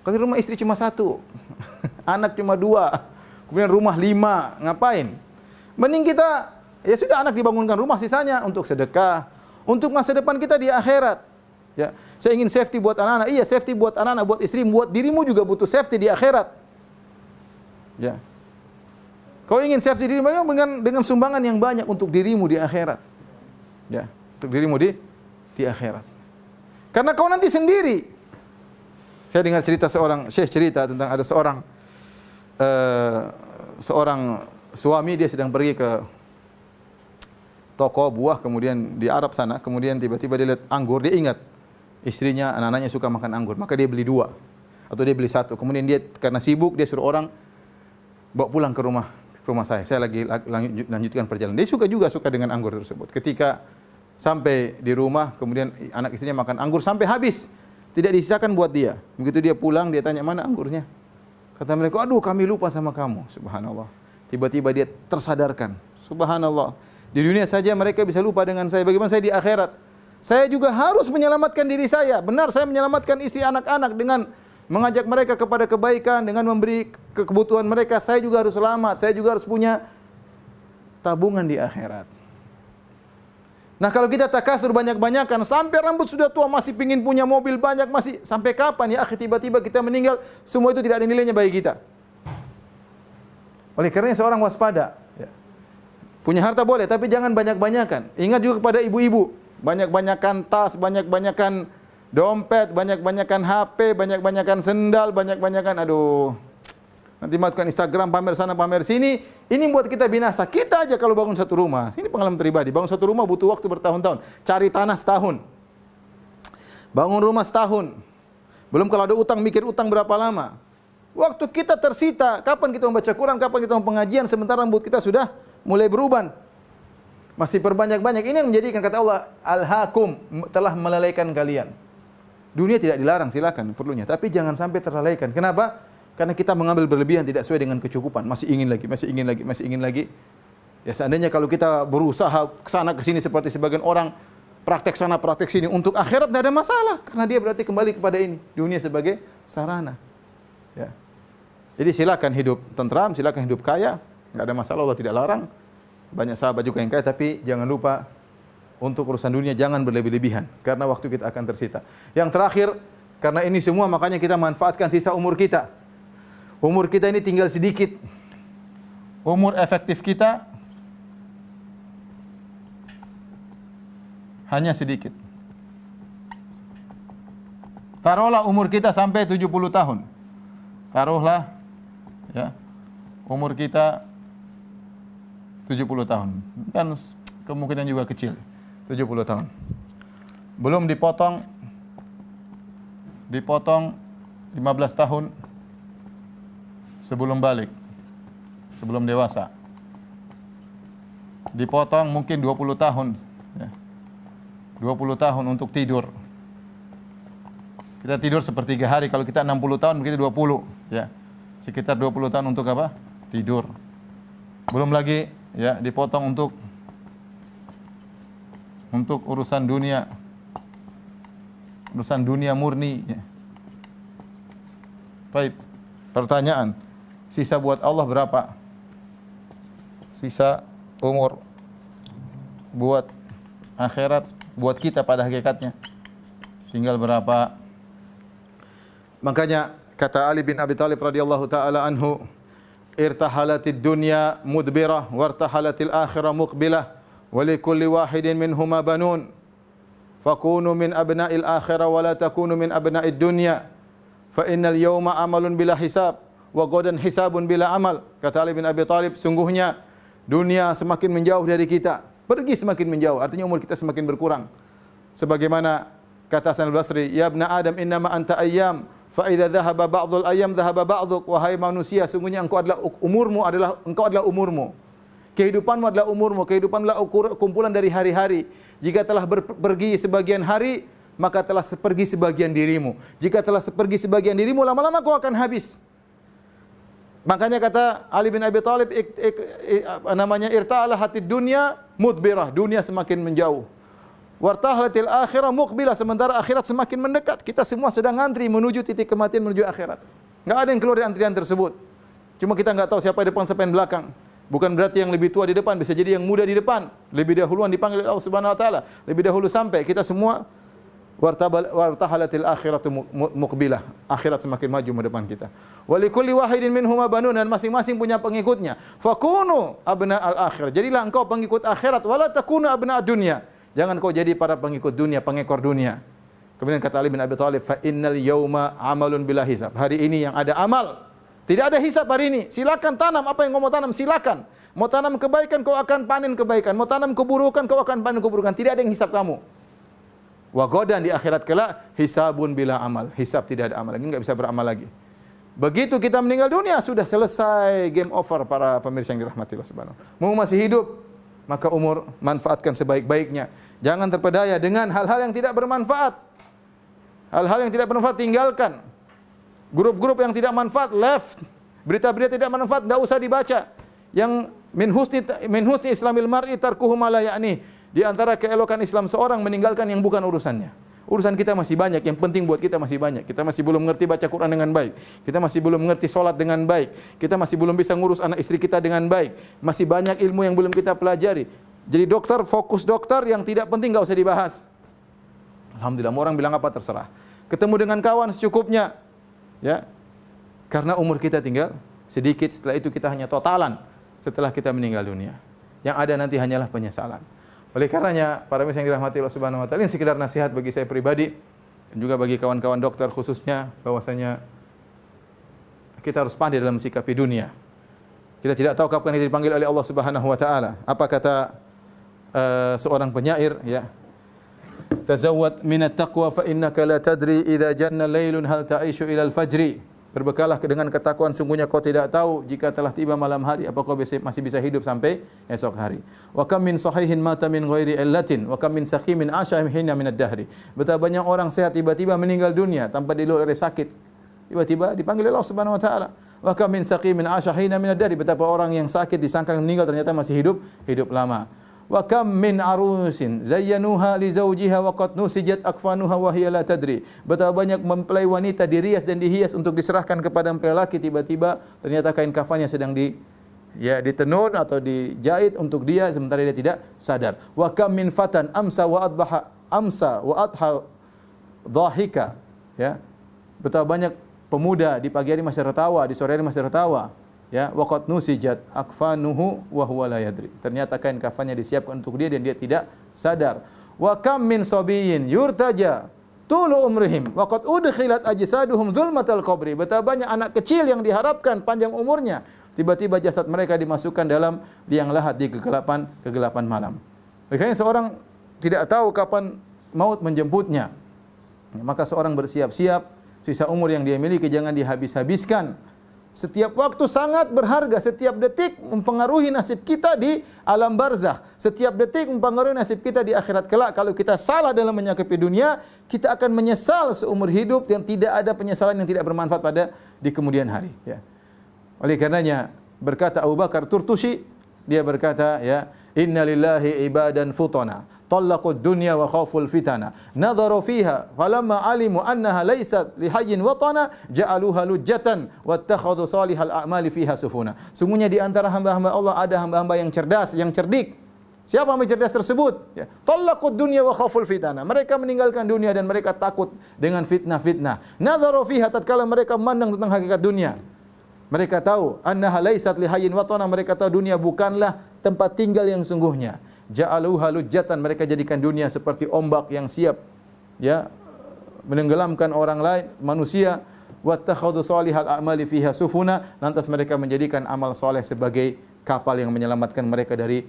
Kalau rumah istri cuma 1, anak cuma 2, kemudian rumah 5, ngapain? Mending kita, ya sudah anak dibangunkan rumah, sisanya untuk sedekah, untuk masa depan kita di akhirat. Ya, saya ingin safety buat anak-anak. Iya, safety buat anak-anak, buat istri, buat dirimu juga butuh safety di akhirat. Ya. Kau ingin safety dirimu dengan sumbangan yang banyak untuk dirimu di akhirat. Ya, untuk dirimu di akhirat. Karena kau nanti sendiri. Saya dengar cerita seorang syekh cerita tentang ada seorang suami, dia sedang pergi ke toko buah kemudian di Arab sana, kemudian tiba-tiba dia lihat anggur, dia ingat istrinya, anak-anaknya suka makan anggur, maka dia beli 2 atau dia beli 1. Kemudian dia karena sibuk dia suruh orang bawa pulang ke rumah saya lagi lanjutkan perjalanan. Dia suka dengan anggur tersebut. Ketika sampai di rumah, kemudian anak istrinya makan anggur sampai habis, tidak disisakan buat dia. Begitu dia pulang, dia tanya, mana anggurnya? Kata mereka, aduh kami lupa sama kamu. Subhanallah. Tiba-tiba dia tersadarkan. Subhanallah. Di dunia saja mereka bisa lupa dengan saya. Bagaimana saya di akhirat? Saya juga harus menyelamatkan diri saya. Benar, saya menyelamatkan istri anak-anak dengan mengajak mereka kepada kebaikan, dengan memberi kebutuhan mereka. Saya juga harus selamat. Saya juga harus punya tabungan di akhirat. Nah, kalau kita takatsur banyak-banyakan sampai rambut sudah tua masih pingin punya mobil banyak, masih sampai kapan ya akhi, tiba-tiba kita meninggal, semua itu tidak ada nilainya bagi kita. Oleh karena seorang waspada, ya. Punya harta boleh tapi jangan banyak-banyakan. Ingat juga kepada ibu-ibu, banyak-banyakan tas, banyak-banyakan dompet, banyak-banyakan HP, banyak-banyakan sendal, banyak-banyakan nanti masukkan Instagram, pamer sana, pamer sini. Ini buat kita binasa. Kita aja kalau bangun satu rumah, ini pengalaman pribadi, bangun satu rumah butuh waktu bertahun-tahun. Cari tanah setahun. Bangun rumah setahun. Belum kalau ada utang, mikir utang berapa lama. Waktu kita tersita, kapan kita membaca Quran, kapan kita mau pengajian, sementara rambut kita sudah mulai beruban. Masih perbanyak-banyak. Ini yang menjadikan kata Allah, Al-Hakum, telah melalaikan kalian. Dunia tidak dilarang, silakan perlunya, tapi jangan sampai terlalaikan. Kenapa? Karena kita mengambil berlebihan tidak sesuai dengan kecukupan. Masih ingin lagi. Ya seandainya kalau kita berusaha kesana kesini seperti sebagian orang, praktek sana praktek sini untuk akhirat tidak ada masalah. Karena dia berarti kembali kepada ini, dunia sebagai sarana. Ya. Jadi silakan hidup tentram, silakan hidup kaya, enggak ada masalah, Allah tidak larang. Banyak sahabat juga yang kaya, tapi jangan lupa untuk urusan dunia jangan berlebih-lebihan karena waktu kita akan tersita. Yang terakhir, karena ini semua makanya kita manfaatkan sisa umur kita. Umur kita ini tinggal sedikit. Umur efektif kita hanya sedikit. Taruhlah umur kita sampai 70 tahun. Taruhlah ya, umur kita 70 tahun. Kan kemungkinan juga kecil. 70 tahun. Belum dipotong 15 tahun sebelum balik, sebelum dewasa. Dipotong mungkin 20 tahun. Ya. 20 tahun untuk tidur. Kita tidur sepertiga hari. Kalau kita 60 tahun, begitu 20. Ya. Sekitar 20 tahun untuk apa? Tidur. Belum lagi ya dipotong untuk urusan dunia. Urusan dunia murni. Ya. Baik. Pertanyaan. Sisa buat Allah berapa? Sisa umur buat akhirat, buat kita pada hakikatnya tinggal berapa? Makanya kata Ali bin Abi Thalib radhiyallahu taala anhu, irtahalatid dunya mudbirah wartahalatil akhirah muqbilah wa likulli wahidin minhuma banun fakunu min abna'il akhirah wa la takunu min abna'id dunya fa innal yawma amalun bila hisab wa ghadan hisabun bila amal. Kata Ali bin Abi Thalib, sungguhnya dunia semakin menjauh dari kita, pergi semakin menjauh, artinya umur kita semakin berkurang. Sebagaimana kata Hasan al-Basri, ya ibna Adam innama anta ayyam fa idza dhahaba ba'dul ayyam dhahaba ba'duk. Wahai manusia, sungguhnya engkau adalah umurmu. Kehidupanmu adalah umurmu, kehidupan adalah kumpulan dari hari-hari. Jika telah pergi sebagian hari, maka telah sepergi sebagian dirimu. Jika telah sepergi sebagian dirimu, lama-lama kau akan habis. Makanya kata Ali bin Abi Thalib, irta'ala hatid dunya mudbirah, dunia semakin menjauh. Wartahlatil akhirah muqbilah, sementara akhirat semakin mendekat. Kita semua sedang ngantri menuju titik kematian, menuju akhirat. Enggak ada yang keluar dari antrian tersebut. Cuma kita enggak tahu siapa yang depan, siapa yang belakang. Bukan berarti yang lebih tua di depan, bisa jadi yang muda di depan. Lebih dahuluan dipanggil Allah Subhanahu wa taala. Lebih dahulu sampai. Kita semua wartahalatil akhiratu muqbilah. Akhirat semakin maju di depan kita. Wa likulli wahidin minhuma banun, dan masing-masing punya pengikutnya. Fakunu abna al-akhirah. Jadilah engkau pengikut akhirat, wala takunu abna dunya. Jangan kau jadi para pengikut dunia, pengekor dunia. Kemudian kata Ali bin Abi Thalib, fa innal yauma amalun bila hisab. Hari ini yang ada amal, tidak ada hisab hari ini. Silakan tanam apa yang kau mau tanam, silakan. Mau tanam kebaikan, kau akan panen kebaikan. Mau tanam keburukan, kau akan panen keburukan. Tidak ada yang hisab kamu. Wa ghadan, di akhirat kelak, hisabun bila amal. Hisab tidak ada amal, ini enggak bisa beramal lagi. Begitu kita meninggal dunia, sudah selesai, game over para pemirsa yang dirahmati Allah Subhanahu. Mau masih hidup, maka umur manfaatkan sebaik-baiknya. Jangan terpedaya dengan hal-hal yang tidak bermanfaat. Hal-hal yang tidak bermanfaat tinggalkan. Grup-grup yang tidak manfaat left. Berita-berita tidak manfaat enggak usah dibaca. Yang min husni islamil mar'i tarkuhu ma la ya'ni. Di antara keelokan Islam seorang meninggalkan yang bukan urusannya. Urusan kita masih banyak, yang penting buat kita masih banyak. Kita masih belum mengerti baca Quran dengan baik. Kita masih belum mengerti sholat dengan baik. Kita masih belum bisa ngurus anak istri kita dengan baik. Masih banyak ilmu yang belum kita pelajari. Jadi dokter, fokus dokter, yang tidak penting enggak usah dibahas. Alhamdulillah, mau orang bilang apa terserah. Ketemu dengan kawan secukupnya. Ya. Karena umur kita tinggal sedikit, setelah itu kita hanya totalan setelah kita meninggal dunia. Yang ada nanti hanyalah penyesalan. Oleh karenanya, para pemirsa yang dirahmati Allah Subhanahu wa taala, ini sekedar nasihat bagi saya pribadi dan juga bagi kawan-kawan dokter khususnya, bahwasanya kita harus pandai dalam sikapi dunia. Kita tidak tahu kapan kita dipanggil oleh Allah Subhanahu wa taala. Apa kata seorang penyair, ya? Tazawwad minat taqwa fa innaka la tadri idza janna lailun hal ta'ishu ila al-fajri. Berbekalah dengan ketakwaan, sungguhnya kau tidak tahu jika telah tiba malam hari apa kau masih bisa hidup sampai esok hari. Wa kam min sahihin mata min ghairi illatin wa kam min saqimin asha hina min ad-dahri. Betapa banyak orang sehat tiba-tiba meninggal dunia tanpa diluar oleh sakit. Tiba-tiba dipanggil Allah Subhanahu wa taala. Wa kam min saqimin asha hina min ad-dahri. Betapa orang yang sakit disangka meninggal ternyata masih hidup lama. Wa kam min arusin zayyanuha li zawjiha wa qad nusijat akfanuha wa hiya la tadri. Betapa banyak mempelai wanita dirias dan dihias untuk diserahkan kepada mempelai laki, tiba-tiba ternyata kain kafannya sedang ditenun atau dijahit untuk dia sementara dia tidak sadar. Wa kam min fatan amsa wa adha dhahika, ya. Betapa banyak pemuda di pagi hari masih tertawa, di sore hari masih tertawa. Ya, waqad nusijat akfanuhu wa huwa la yadri. Ternyata kain kafannya disiapkan untuk dia dan dia tidak sadar. Wa kam min sabiyyin yurtaja tulu umrihim wa qad udkhilat ajsaduhum dzulmatal qabri. Betapa banyak anak kecil yang diharapkan panjang umurnya, tiba-tiba jasad mereka dimasukkan dalam liang lahat di kegelapan malam. Makanya seorang tidak tahu kapan maut menjemputnya. Maka seorang bersiap-siap, sisa umur yang dia miliki jangan dihabis-habiskan. Setiap waktu sangat berharga, setiap detik mempengaruhi nasib kita di alam barzakh. Setiap detik mempengaruhi nasib kita di akhirat kelak. Kalau kita salah dalam menyikapi dunia, kita akan menyesal seumur hidup yang tidak ada penyesalan yang tidak bermanfaat di kemudian hari, ya. Oleh karenanya berkata Abu Bakar Turtusi, dia berkata, ya, inna lillahi ibadan futana talaqud dunya wa khaful fitana nadharu fiha falamma alimu annaha laysat lihayyin watana ja'aluha lujjatan wattakhadhu salihal a'mali fiha sufuna. Sungguhnya di antara hamba-hamba Allah ada hamba-hamba yang cerdas, yang cerdik. Siapa hamba cerdas tersebut? Ya, talaqud dunya wa khaful fitana. Mereka meninggalkan dunia dan mereka takut dengan fitnah-fitnah. Nadharu fiha, tatkala mereka memandang tentang hakikat dunia, mereka tahu annaha laysat lihayyin watana, mereka tahu dunia bukanlah tempat tinggal yang sungguhnya. Ja'aluha lujjatan, mereka jadikan dunia seperti ombak yang siap, ya, menenggelamkan orang lain, manusia. Wattakhadhu salihal a'mali fiha sufuna, lantas mereka menjadikan amal soleh sebagai kapal yang menyelamatkan mereka dari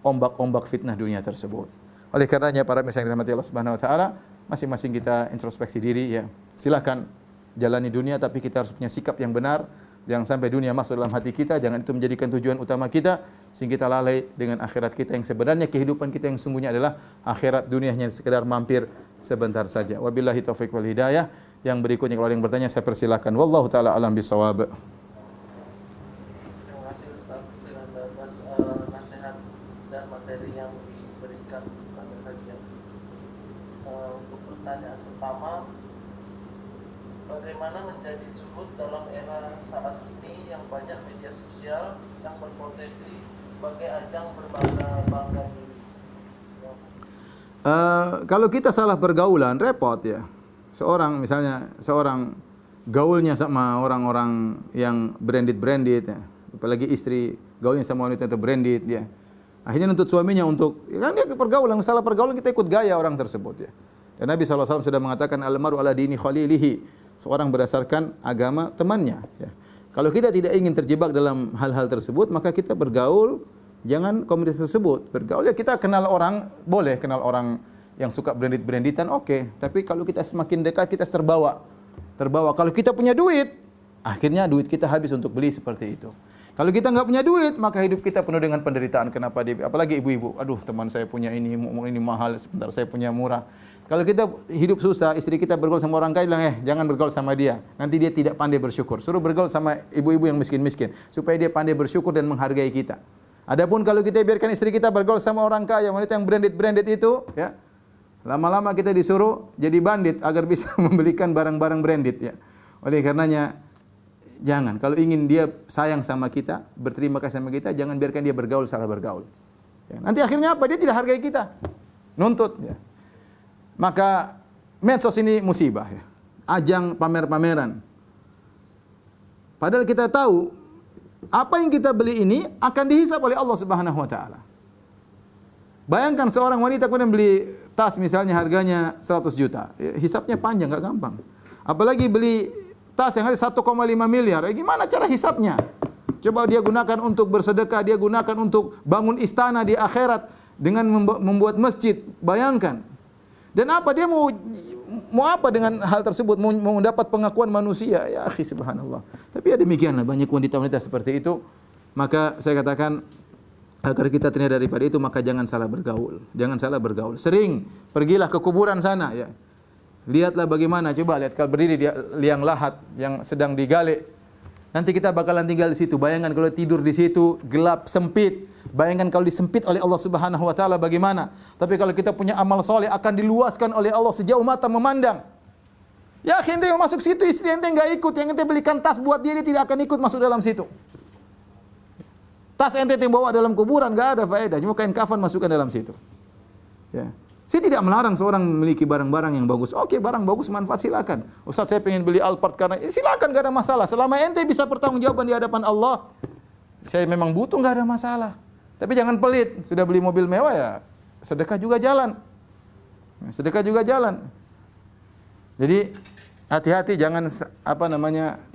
ombak-ombak fitnah dunia tersebut. Oleh karenanya para pemirsa yang dirahmati Allah Subhanahu wa taala, masing-masing kita introspeksi diri, ya. Silakan jalani dunia, tapi kita harus punya sikap yang benar, Jangan sampai dunia masuk dalam hati kita, jangan itu menjadikan tujuan utama kita sehingga kita lalai dengan akhirat kita yang sebenarnya kehidupan kita yang sungguhnya adalah akhirat, dunia hanya sekedar mampir sebentar saja. Wabillahi taufiq wal hidayah. Yang berikutnya kalau ada yang bertanya saya persilakan. Wallahu taala alam bisawab. Terima kasih Ustaz dengan atas nasihat dan materi yang diberikan pada kajian. Untuk pertanyaan pertama, bagaimana menjadi zuhud dalam era saat ini yang banyak media sosial yang berpotensi sebagai ajang berbangga diri? Kalau kita salah pergaulan repot ya. Seorang gaulnya sama orang-orang yang branded ya. Apalagi istri gaulnya sama wanita itu branded ya. Akhirnya nuntut suaminya untuk, kan dia pergaulan, salah pergaulan kita ikut gaya orang tersebut ya. Dan Nabi SAW sudah mengatakan al-maru ala dini khalilihi, seorang berdasarkan agama temannya ya. Kalau kita tidak ingin terjebak dalam hal-hal tersebut, maka kita bergaul jangan komunitas tersebut. Bergaul ya kita kenal orang, boleh kenal orang yang suka branded-branditan oke. Tapi kalau kita semakin dekat kita terbawa. Kalau kita punya duit, akhirnya duit kita habis untuk beli seperti itu. Kalau kita enggak punya duit, maka hidup kita penuh dengan penderitaan. Kenapa dia? Apalagi ibu-ibu. Aduh, teman saya punya ini mahal, sebentar saya punya murah. Kalau kita hidup susah, istri kita bergaul sama orang kaya, bilang jangan bergaul sama dia. Nanti dia tidak pandai bersyukur. Suruh bergaul sama ibu-ibu yang miskin-miskin supaya dia pandai bersyukur dan menghargai kita. Adapun kalau kita biarkan istri kita bergaul sama orang kaya, wanita yang branded itu, ya. Lama-lama kita disuruh jadi bandit agar bisa membelikan barang-barang branded ya. Oleh karenanya jangan, kalau ingin dia sayang sama kita, berterima kasih sama kita, jangan biarkan dia bergaul salah bergaul. Ya, nanti akhirnya apa? Dia tidak hargai kita. Nuntut ya. Maka medsos ini musibah ya. Ajang pamer-pameran. Padahal kita tahu apa yang kita beli ini akan dihisab oleh Allah Subhanahu wa taala. Bayangkan seorang wanita kemudian beli tas misalnya harganya 100 juta. Hisapnya panjang, enggak gampang. Apalagi beli tas yang harga 1,5 miliar. Gimana cara hisapnya? Coba dia gunakan untuk bersedekah, dia gunakan untuk bangun istana di akhirat dengan membuat masjid. Bayangkan. Dan apa dia mau apa dengan hal tersebut? Mau mendapat pengakuan manusia. Ya akhi subhanallah. Tapi ya demikianlah banyak wanita-wanita seperti itu. Maka saya katakan agar kita terhindar daripada itu, maka jangan salah bergaul. Jangan salah bergaul. Sering pergilah ke kuburan sana ya. Lihatlah bagaimana, coba lihat kalau berdiri di liang lahat yang sedang digali. Nanti kita bakalan tinggal di situ. Bayangkan kalau tidur di situ gelap, sempit. Bayangkan kalau disempit oleh Allah Subhanahu wa taala bagaimana? Tapi kalau kita punya amal soleh akan diluaskan oleh Allah sejauh mata memandang. Ya, ente yang masuk situ istri ente enggak ikut, yang ente belikan tas buat dia tidak akan ikut masuk dalam situ. Tas ente yang bawa dalam kuburan enggak ada faedah, cuma kain kafan masukkan dalam situ. Ya. Saya tidak melarang seorang memiliki barang-barang yang bagus. Oke, barang bagus manfaat silakan. Ustaz saya pengen beli Alphard karena silakan enggak ada masalah. Selama ente bisa pertanggungjawaban di hadapan Allah, saya memang butuh enggak ada masalah. Tapi jangan pelit, sudah beli mobil mewah ya sedekah juga jalan. Sedekah juga jalan. Jadi hati-hati jangan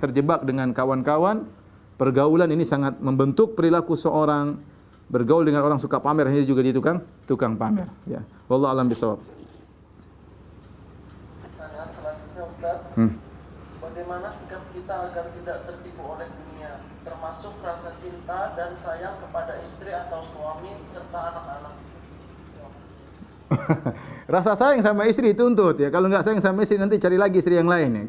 terjebak dengan kawan-kawan. Pergaulan ini sangat membentuk perilaku seorang. Bergaul dengan orang suka pamer, akhirnya juga dia tukang pamer. Ya, wallahu a'lam bishawab. Pertanyaan selanjutnya Ustaz, bagaimana sikap kita agar tidak tertipu oleh dunia, termasuk rasa cinta dan sayang kepada istri atau suami serta anak-anak? Rasa sayang sama istri dituntut ya. Kalau enggak sayang sama istri nanti cari lagi istri yang lain ya.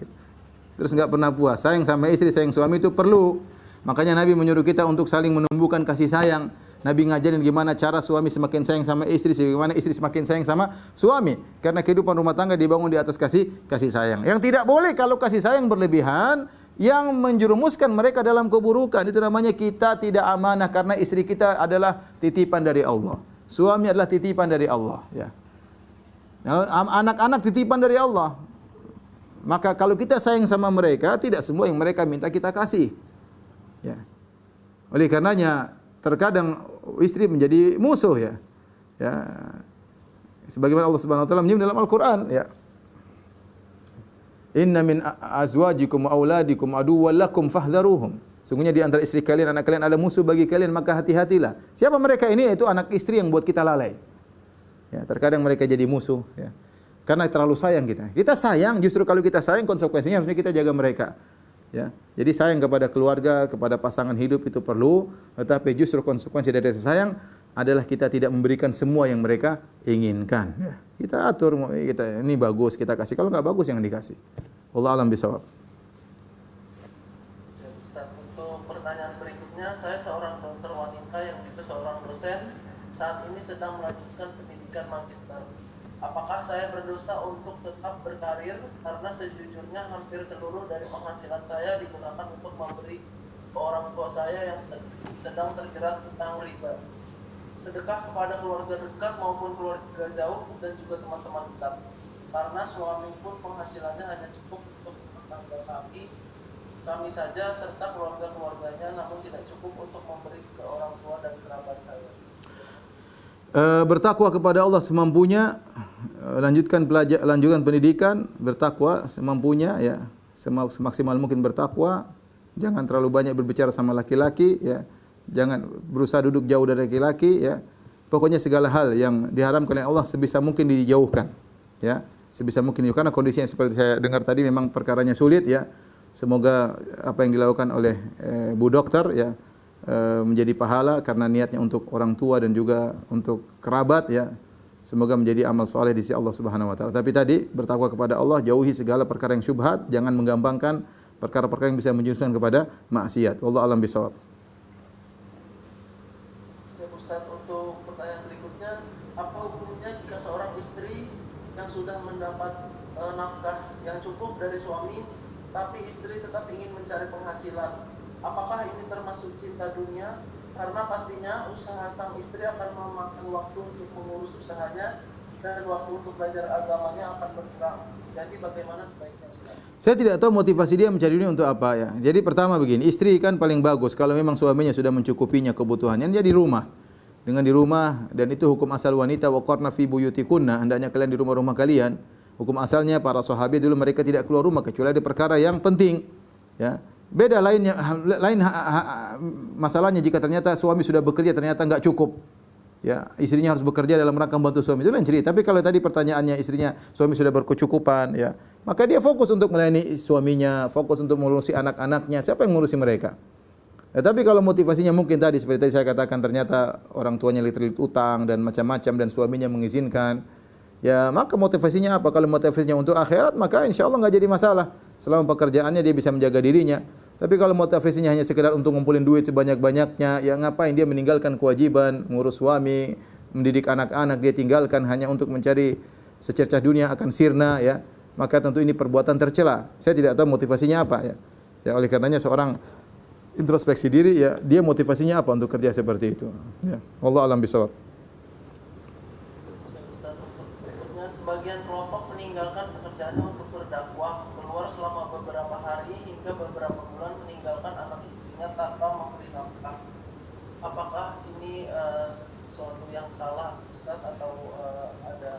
Terus enggak pernah puas. Sayang sama istri, sayang suami itu perlu. Makanya Nabi menyuruh kita untuk saling menumbuhkan kasih sayang. Nabi ngajarin gimana cara suami semakin sayang sama istri, bagaimana istri semakin sayang sama suami. Karena kehidupan rumah tangga dibangun di atas kasih sayang. Yang tidak boleh kalau kasih sayang berlebihan yang menjerumuskan mereka dalam keburukan. Itu namanya kita tidak amanah karena istri kita adalah titipan dari Allah. Suami adalah titipan dari Allah, ya. Anak-anak titipan dari Allah. Maka kalau kita sayang sama mereka, tidak semua yang mereka minta kita kasih. Ya. Oleh karenanya terkadang istri menjadi musuh ya. Ya. Sebagaimana Allah Subhanahu wa taala menyebut dalam Al-Qur'an ya. Inna min azwajikum wa auladikum aduwwan lakum fahdharuhum. Sungguhnya di antara istri kalian, anak kalian ada musuh bagi kalian, maka hati-hatilah. Siapa mereka ini? Itu anak istri yang buat kita lalai. Ya, terkadang mereka jadi musuh ya. Karena terlalu sayang kita. Kita sayang, justru kalau kita sayang konsekuensinya harusnya kita jaga mereka. Ya. Jadi sayang kepada keluarga, kepada pasangan hidup itu perlu, tetapi justru konsekuensi dari rasa sayang adalah kita tidak memberikan semua yang mereka inginkan. Ya. Kita atur, kita ini bagus, kita kasih. Kalau nggak bagus jangan dikasih. Wallahu a'lam bishawab. Ustaz, untuk pertanyaan berikutnya, saya seorang dokter wanita yang juga seorang dosen, saat ini sedang melanjutkan pendidikan magister. Apakah saya berdosa untuk tetap berkarir karena sejujurnya hampir seluruh dari penghasilan saya digunakan untuk memberi ke orang tua saya yang sedang terjerat hutang riba, sedekah kepada keluarga dekat maupun keluarga jauh dan juga teman-teman dekat, karena suami pun penghasilannya hanya cukup untuk tangga kami saja serta keluarga-keluarganya, namun tidak cukup untuk memberi ke orang tua dan kerabat saya. Bertakwa kepada Allah semampunya, lanjutkan pendidikan, bertakwa semampunya, ya, semaksimal mungkin bertakwa, jangan terlalu banyak berbicara sama laki-laki, ya, jangan berusaha duduk jauh dari laki-laki, ya, pokoknya segala hal yang diharamkan oleh Allah sebisa mungkin dijauhkan, ya, sebisa mungkin, karena kondisinya seperti saya dengar tadi memang perkaranya sulit, ya, semoga apa yang dilakukan oleh Bu Dokter, ya, menjadi pahala karena niatnya untuk orang tua dan juga untuk kerabat, ya. Semoga menjadi amal soleh di sisi Allah Subhanahu wa taala. Tapi tadi bertakwa kepada Allah, jauhi segala perkara yang syubhat, jangan menggampangkan perkara-perkara yang bisa menjerumuskan kepada maksiat. Wallahu a'lam bishawab. Ustaz, untuk pertanyaan berikutnya, apa hukumnya jika seorang istri yang sudah mendapat nafkah yang cukup dari suami, tapi istri tetap ingin mencari penghasilan? Apakah ini termasuk cinta dunia? Karena pastinya usaha sang istri akan memakan waktu untuk mengurus usahanya dan waktu untuk belajar agamanya akan berkurang. Jadi bagaimana sebaiknya, Ustaz? Saya tidak tahu motivasi dia mencari dunia untuk apa, ya. Jadi pertama begini, istri kan paling bagus kalau memang suaminya sudah mencukupinya kebutuhannya, dia di rumah. Dengan di rumah, dan itu hukum asal wanita, waqarna fi buyutikunna, hendaknya kalian di rumah-rumah kalian. Hukum asalnya para sahabat dulu mereka tidak keluar rumah kecuali ada perkara yang penting, ya. Beda masalahnya jika ternyata suami sudah bekerja ternyata enggak cukup. Ya, istrinya harus bekerja dalam rangka membantu suami, itu lain cerita. Tapi kalau tadi pertanyaannya istrinya suami sudah berkecukupan, ya, maka dia fokus untuk melayani suaminya, fokus untuk mengurusi anak-anaknya. Siapa yang mengurusi mereka? Ya, tapi kalau motivasinya mungkin tadi seperti tadi saya katakan ternyata orang tuanya lilit utang dan macam-macam dan suaminya mengizinkan, ya maka motivasinya apa? Kalau motivasinya untuk akhirat, maka insya Allah nggak jadi masalah. Selama pekerjaannya dia bisa menjaga dirinya. Tapi kalau motivasinya hanya sekedar untuk ngumpulin duit sebanyak-banyaknya, ya ngapain dia meninggalkan kewajiban, ngurus suami, mendidik anak-anak, dia tinggalkan hanya untuk mencari secercah dunia akan sirna, ya. Maka tentu ini perbuatan tercela. Saya tidak tahu motivasinya apa, ya. Ya oleh karenanya seorang introspeksi diri, ya, dia motivasinya apa untuk kerja seperti itu. Ya. Wallahu a'lam bishawab. Berikutnya, sebagian kelompok meninggalkan pekerjaannya untuk berdakwah, keluar selama beberapa hari hingga beberapa bulan, meninggalkan anak istrinya tanpa memberi nafkah. Apakah ini sesuatu yang salah, Ustaz, atau ada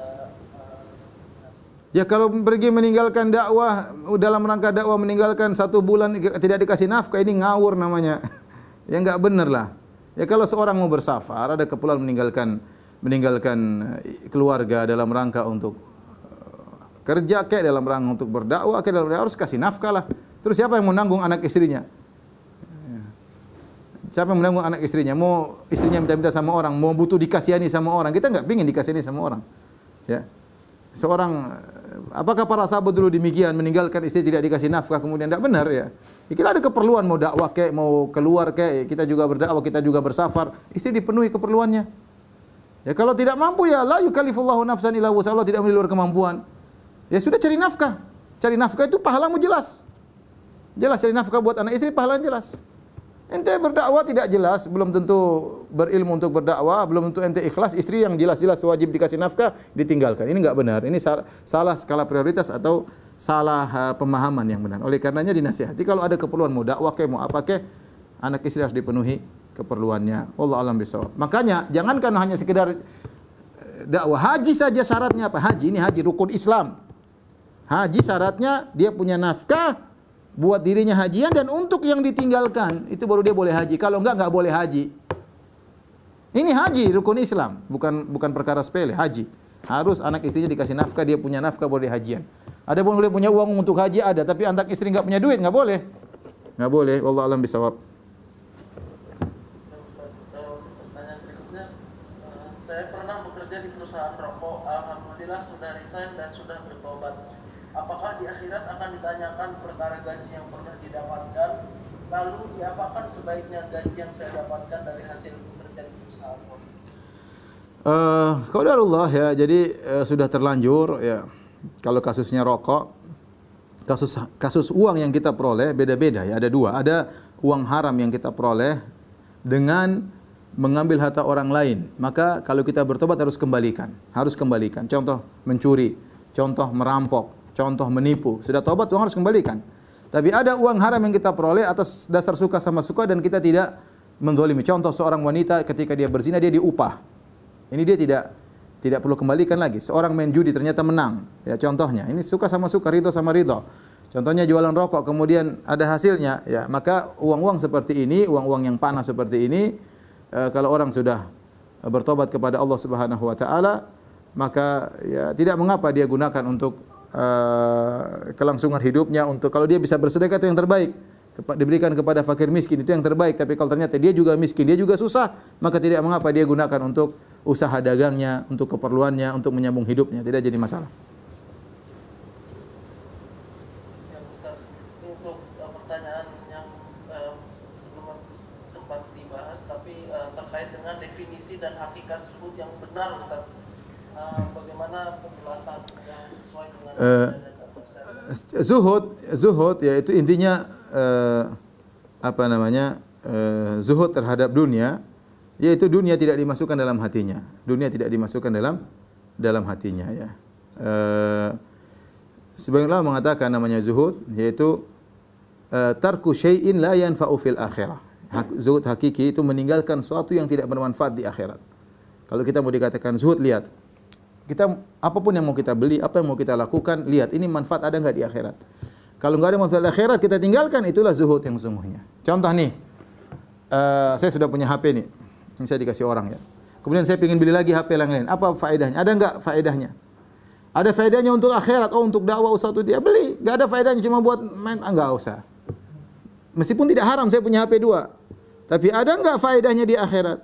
Ya kalau pergi meninggalkan dakwah, dalam rangka dakwah meninggalkan 1 bulan tidak dikasih nafkah, ini ngawur namanya. Ya enggak benar lah. Ya kalau seorang mau bersafar, ada keperluan meninggalkan keluarga dalam rangka untuk kerja kayak dalam rangka untuk berdakwah kayak dalam harus kasih nafkah lah. Terus siapa yang menanggung anak istrinya? Siapa yang menanggung anak istrinya? Mau istrinya minta-minta sama orang, mau butuh dikasihani sama orang. Kita enggak pingin dikasihani sama orang. Ya. Apakah para sahabat dulu demikian, meninggalkan istri tidak dikasih nafkah kemudian tidak benar, ya? Kita ada keperluan mau dakwah kayak mau keluar kayak kita juga berdakwah, kita juga bersafar, istri dipenuhi keperluannya. Ya kalau tidak mampu ya la yukallifullahu nafsan illa wus'aha, Allah tidak memberi luar kemampuan. Ya sudah cari nafkah. Cari nafkah itu pahalamu jelas. Jelas cari nafkah buat anak istri pahalanya jelas. Ente berdakwah tidak jelas, belum tentu berilmu untuk berdakwah, belum tentu ente ikhlas, istri yang jelas-jelas wajib dikasih nafkah ditinggalkan. Ini enggak benar. Ini salah skala prioritas atau salah pemahaman yang benar. Oleh karenanya dinasihati kalau ada keperluan mau dakwah kayak mau apa kayak, anak istri harus dipenuhi keperluannya. Wallahu a'lam bishawab. Makanya jangankan hanya sekedar dakwah, haji saja syaratnya apa? Haji ini haji rukun Islam. Haji syaratnya dia punya nafkah buat dirinya hajian dan untuk yang ditinggalkan itu baru dia boleh haji. Kalau enggak boleh haji. Ini haji rukun Islam, bukan perkara sepele, haji. Harus anak istrinya dikasih nafkah, dia punya nafkah boleh hajian. Ada pun boleh punya uang untuk haji ada, tapi anak istri enggak punya duit enggak boleh. Nggak boleh. Wallahu a'lam bishawab. Ustaz, pertanyaan berikutnya, saya pernah bekerja di perusahaan rokok. Alhamdulillah sudah resign dan sudah bertobat. Apakah di akhirat akan ditanyakan perkara gaji yang pernah didapatkan? Lalu diapakan sebaiknya gaji yang saya dapatkan dari hasil bekerja di perusahaan rokok? Qadarullah ya. Jadi sudah terlanjur ya. Kalau kasusnya rokok, kasus uang yang kita peroleh beda-beda ya. Ada dua. Ada uang haram yang kita peroleh dengan mengambil harta orang lain. Maka kalau kita bertobat harus kembalikan. Harus kembalikan. Contoh mencuri, contoh merampok, contoh menipu. Sudah tobat uang harus kembalikan. Tapi ada uang haram yang kita peroleh atas dasar suka sama suka dan kita tidak menzalimi. Contoh seorang wanita ketika dia berzina dia diupah. Ini dia tidak perlu kembalikan lagi. Seorang main judi ternyata menang. Ya contohnya, ini suka sama suka, ridho sama ridho. Contohnya jualan rokok kemudian ada hasilnya, ya maka uang-uang seperti ini, uang-uang yang panas seperti ini, kalau orang sudah bertobat kepada Allah Subhanahu wa taala, maka ya tidak mengapa dia gunakan untuk kelangsungan hidupnya, untuk kalau dia bisa bersedekah itu yang terbaik. Diberikan kepada fakir miskin itu yang terbaik. Tapi kalau ternyata dia juga miskin, dia juga susah, maka tidak mengapa dia gunakan untuk usaha dagangnya, untuk keperluannya, untuk menyambung hidupnya, tidak jadi masalah. Ya Ustaz, ini untuk pertanyaan yang sebelum sempat dibahas, tapi terkait dengan definisi dan hakikat zuhud yang benar Ustaz. Bagaimana penjelasan yang sesuai dengan zuhud yaitu intinya zuhud terhadap dunia, yaitu dunia tidak dimasukkan dalam hatinya. Dunia tidak dimasukkan dalam hatinya ya. Sebagian ulama mengatakan namanya zuhud yaitu tarku syai'in la yanfa'u fil akhirah. Zuhud hakiki itu meninggalkan sesuatu yang tidak bermanfaat di akhirat. Kalau kita mau dikatakan zuhud, lihat. Kita apapun yang mau kita beli, apa yang mau kita lakukan, lihat ini manfaat ada enggak di akhirat. Kalau enggak ada manfaat di akhirat, kita tinggalkan, itulah zuhud yang sesungguhnya. Contoh nih, saya sudah punya HP nih. Ini saya dikasih orang ya. Kemudian saya ingin beli lagi HP yang lain. Apa faedahnya? Ada enggak faedahnya? Ada faedahnya untuk akhirat. Oh, untuk dakwah usah itu dia beli. Enggak ada faedahnya, cuma buat main. Enggak usah. Meskipun tidak haram saya punya HP 2. Tapi ada enggak faedahnya di akhirat?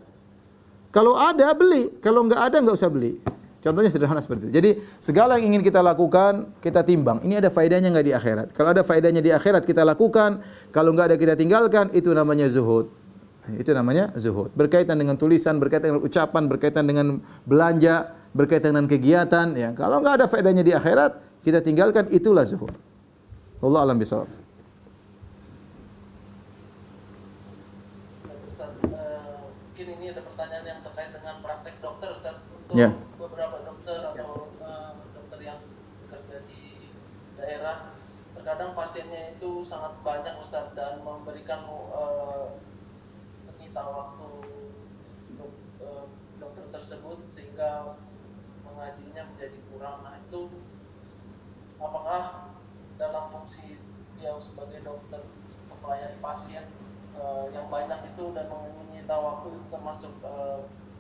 Kalau ada beli, kalau enggak ada enggak usah beli. Contohnya sederhana seperti itu. Jadi segala yang ingin kita lakukan, kita timbang. Ini ada faedahnya enggak di akhirat? Kalau ada faedahnya di akhirat, kita lakukan. Kalau enggak ada, kita tinggalkan. Itu namanya zuhud. Itu namanya zuhud. Berkaitan dengan tulisan, berkaitan dengan ucapan, berkaitan dengan belanja, berkaitan dengan kegiatan. Ya. Kalau enggak ada faedahnya di akhirat, kita tinggalkan. Itulah zuhud. Wallahu a'lam bishawab. Ustaz, mungkin ini ada pertanyaan yang terkait dengan praktek dokter Ustaz. Untuk Ya. beberapa dokter atau dokter yang bekerja di daerah, terkadang pasiennya itu sangat banyak Ustaz dan memberikan menyita waktu untuk dokter tersebut sehingga mengajinya menjadi kurang. Nah itu apakah dalam fungsi dia sebagai dokter melayani pasien yang banyak itu dan menyita waktu itu termasuk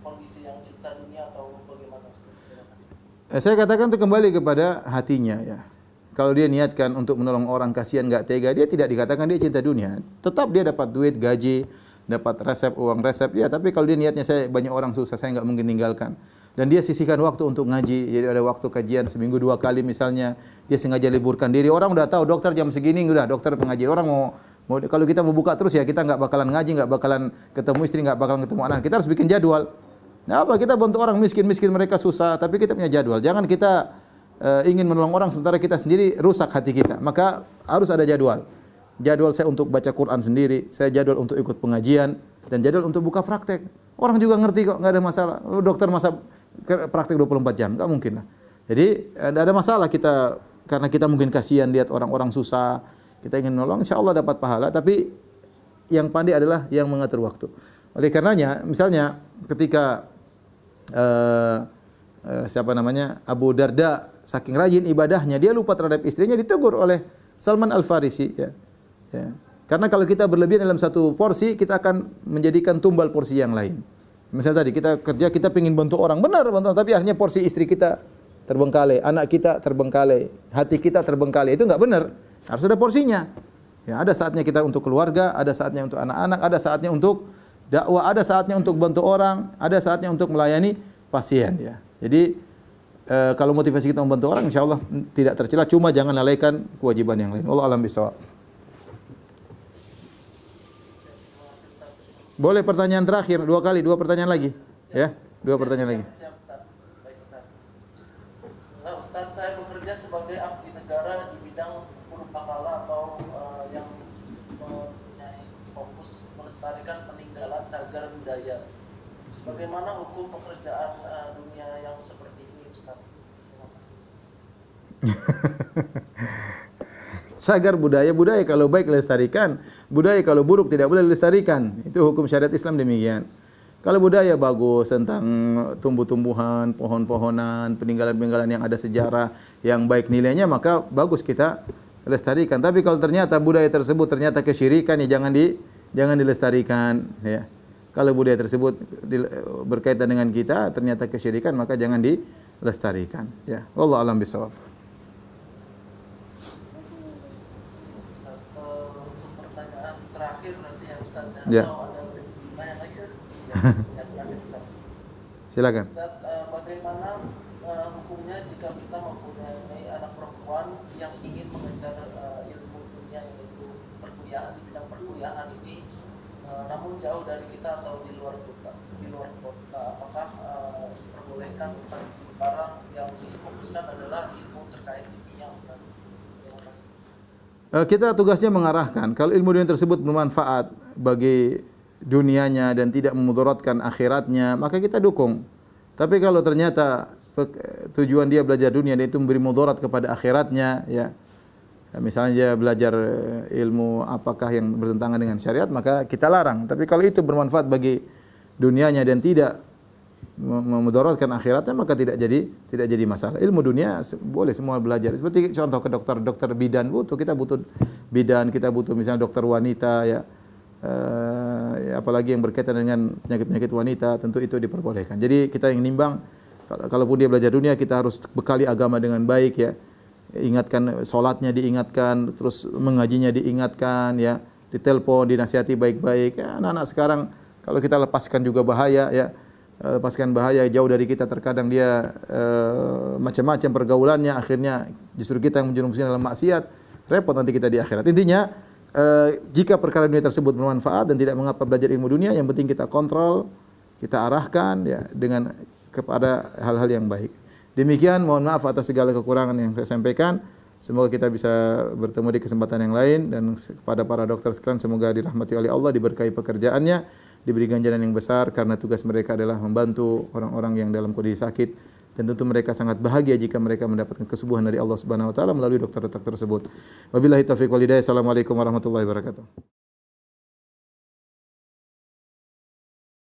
kondisi yang cinta dunia atau bagaimana Ustaz? Terima kasih. Saya katakan itu kembali kepada hatinya ya. Kalau dia niatkan untuk menolong orang, kasihan enggak tega, dia tidak dikatakan dia cinta dunia. Tetap dia dapat duit, gaji, dapat resep, uang resep. Ya, tapi kalau dia niatnya saya banyak orang susah, saya enggak mungkin tinggalkan. Dan dia sisihkan waktu untuk ngaji. Jadi ada waktu kajian seminggu 2 kali misalnya. Dia sengaja liburkan diri. Orang udah tahu dokter jam segini udah dokter pengajian. Orang mau kalau kita mau buka terus ya kita enggak bakalan ngaji, enggak bakalan ketemu istri, enggak bakalan ketemu anak. Kita harus bikin jadwal. Nah, apa kita bantu orang miskin mereka susah, tapi kita punya jadwal. Jangan kita ingin menolong orang sementara kita sendiri rusak hati kita. Maka harus ada jadwal. Jadwal saya untuk baca Quran sendiri, saya jadwal untuk ikut pengajian, dan jadwal untuk buka praktek. Orang juga ngerti kok, enggak ada masalah. Dokter masa praktek 24 jam, enggak mungkin lah. Jadi enggak ada masalah kita karena kita mungkin kasihan lihat orang-orang susah, kita ingin menolong, insyaallah dapat pahala, tapi yang pandai adalah yang mengatur waktu. Oleh karenanya, misalnya ketika Abu Darda saking rajin ibadahnya, dia lupa terhadap istrinya, ditegur oleh Salman Al-Farisi ya. Ya. Karena kalau kita berlebihan dalam satu porsi, kita akan menjadikan tumbal porsi yang lain. Misalnya tadi kita kerja, kita ingin bantu orang, benar bantu, tapi akhirnya porsi istri kita terbengkalai, anak kita terbengkalai, hati kita terbengkalai, itu enggak benar. Harus ada porsinya. Ya, ada saatnya kita untuk keluarga, ada saatnya untuk anak-anak, ada saatnya untuk dakwah, ada saatnya untuk bantu orang, ada saatnya untuk melayani pasien ya. Jadi kalau motivasi kita membantu orang insyaallah tidak tercela, cuma jangan lalaikan kewajiban yang lain. Wallahu a'lam bishawab. Boleh pertanyaan terakhir, dua pertanyaan lagi. Ya, dua pertanyaan lagi. Siap, Ustaz. Baik, Ustaz. Nah, Ustaz, saya bekerja sebagai abdi negara di bidang purbakala atau yang mempunyai fokus melestarikan peninggalan cagar budaya. Bagaimana hukum pekerjaan dunia yang seperti ini, Ustaz? Terima kasih. Cagar budaya kalau baik lestarikan, budaya kalau buruk tidak boleh dilestarikan. Itu hukum syariat Islam demikian. Kalau budaya bagus tentang tumbuh-tumbuhan, pohon-pohonan, peninggalan-peninggalan yang ada sejarah yang baik nilainya, maka bagus kita lestarikan. Tapi kalau ternyata budaya tersebut ternyata kesyirikan, ya jangan dilestarikan ya. Kalau budaya tersebut berkaitan dengan kita ternyata kesyirikan, maka jangan dilestarikan ya. Wallahu a'lam bishawab. Ustaz, untuk pertanyaan terakhir nanti ya, Ustaz. Ya. Atau ada pertanyaan lagi? Silakan. Ustaz, bagaimana hukumnya jika kita mempunyai anak perempuan yang ingin mengejar ilmu dunia, yaitu perkuliahan, di bidang perkuliahan ini, namun jauh dari kita atau di luar kota, apakah diperbolehkan untuk sekarang yang difokuskan adalah ilmu terkait kimia, Ustaz? Terima kasih. Kita tugasnya mengarahkan. Kalau ilmu dunia tersebut bermanfaat bagi dunianya dan tidak memudaratkan akhiratnya, maka kita dukung. Tapi kalau ternyata tujuan dia belajar dunia dan itu memberi mudarat kepada akhiratnya, ya, misalnya dia belajar ilmu apakah yang bertentangan dengan syariat, maka kita larang. Tapi kalau itu bermanfaat bagi dunianya dan tidak memudaratkan akhiratnya, maka tidak jadi masalah. Ilmu dunia boleh semua belajar. Seperti contoh ke dokter bidan kita butuh bidan, kita butuh misalnya dokter wanita ya. Apalagi yang berkaitan dengan penyakit-penyakit wanita, tentu itu diperbolehkan. Jadi kita yang nimbang, kalaupun dia belajar dunia, kita harus bekali agama dengan baik ya. Ingatkan sholatnya, diingatkan, terus mengajinya diingatkan ya, ditelepon, dinasihati baik-baik. Ya, anak-anak sekarang kalau kita lepaskan juga bahaya ya. Lepaskan bahaya jauh dari kita, terkadang dia macam-macam pergaulannya, akhirnya justru kita yang menjerumuskan dalam maksiat, repot nanti kita di akhirat. Intinya jika perkara dunia tersebut bermanfaat dan tidak mengapa belajar ilmu dunia, yang penting kita kontrol, kita arahkan ya dengan kepada hal-hal yang baik. Demikian, mohon maaf atas segala kekurangan yang saya sampaikan. Semoga kita bisa bertemu di kesempatan yang lain, dan kepada para dokter sekalian semoga dirahmati oleh Allah, diberkahi pekerjaannya, diberi ganjaran yang besar karena tugas mereka adalah membantu orang-orang yang dalam kondisi sakit. Dan tentu mereka sangat bahagia jika mereka mendapatkan kesembuhan dari Allah Subhanahu wa taala melalui dokter-dokter tersebut. Wabillahi taufiq wal hidayah. Assalamualaikum warahmatullahi wabarakatuh.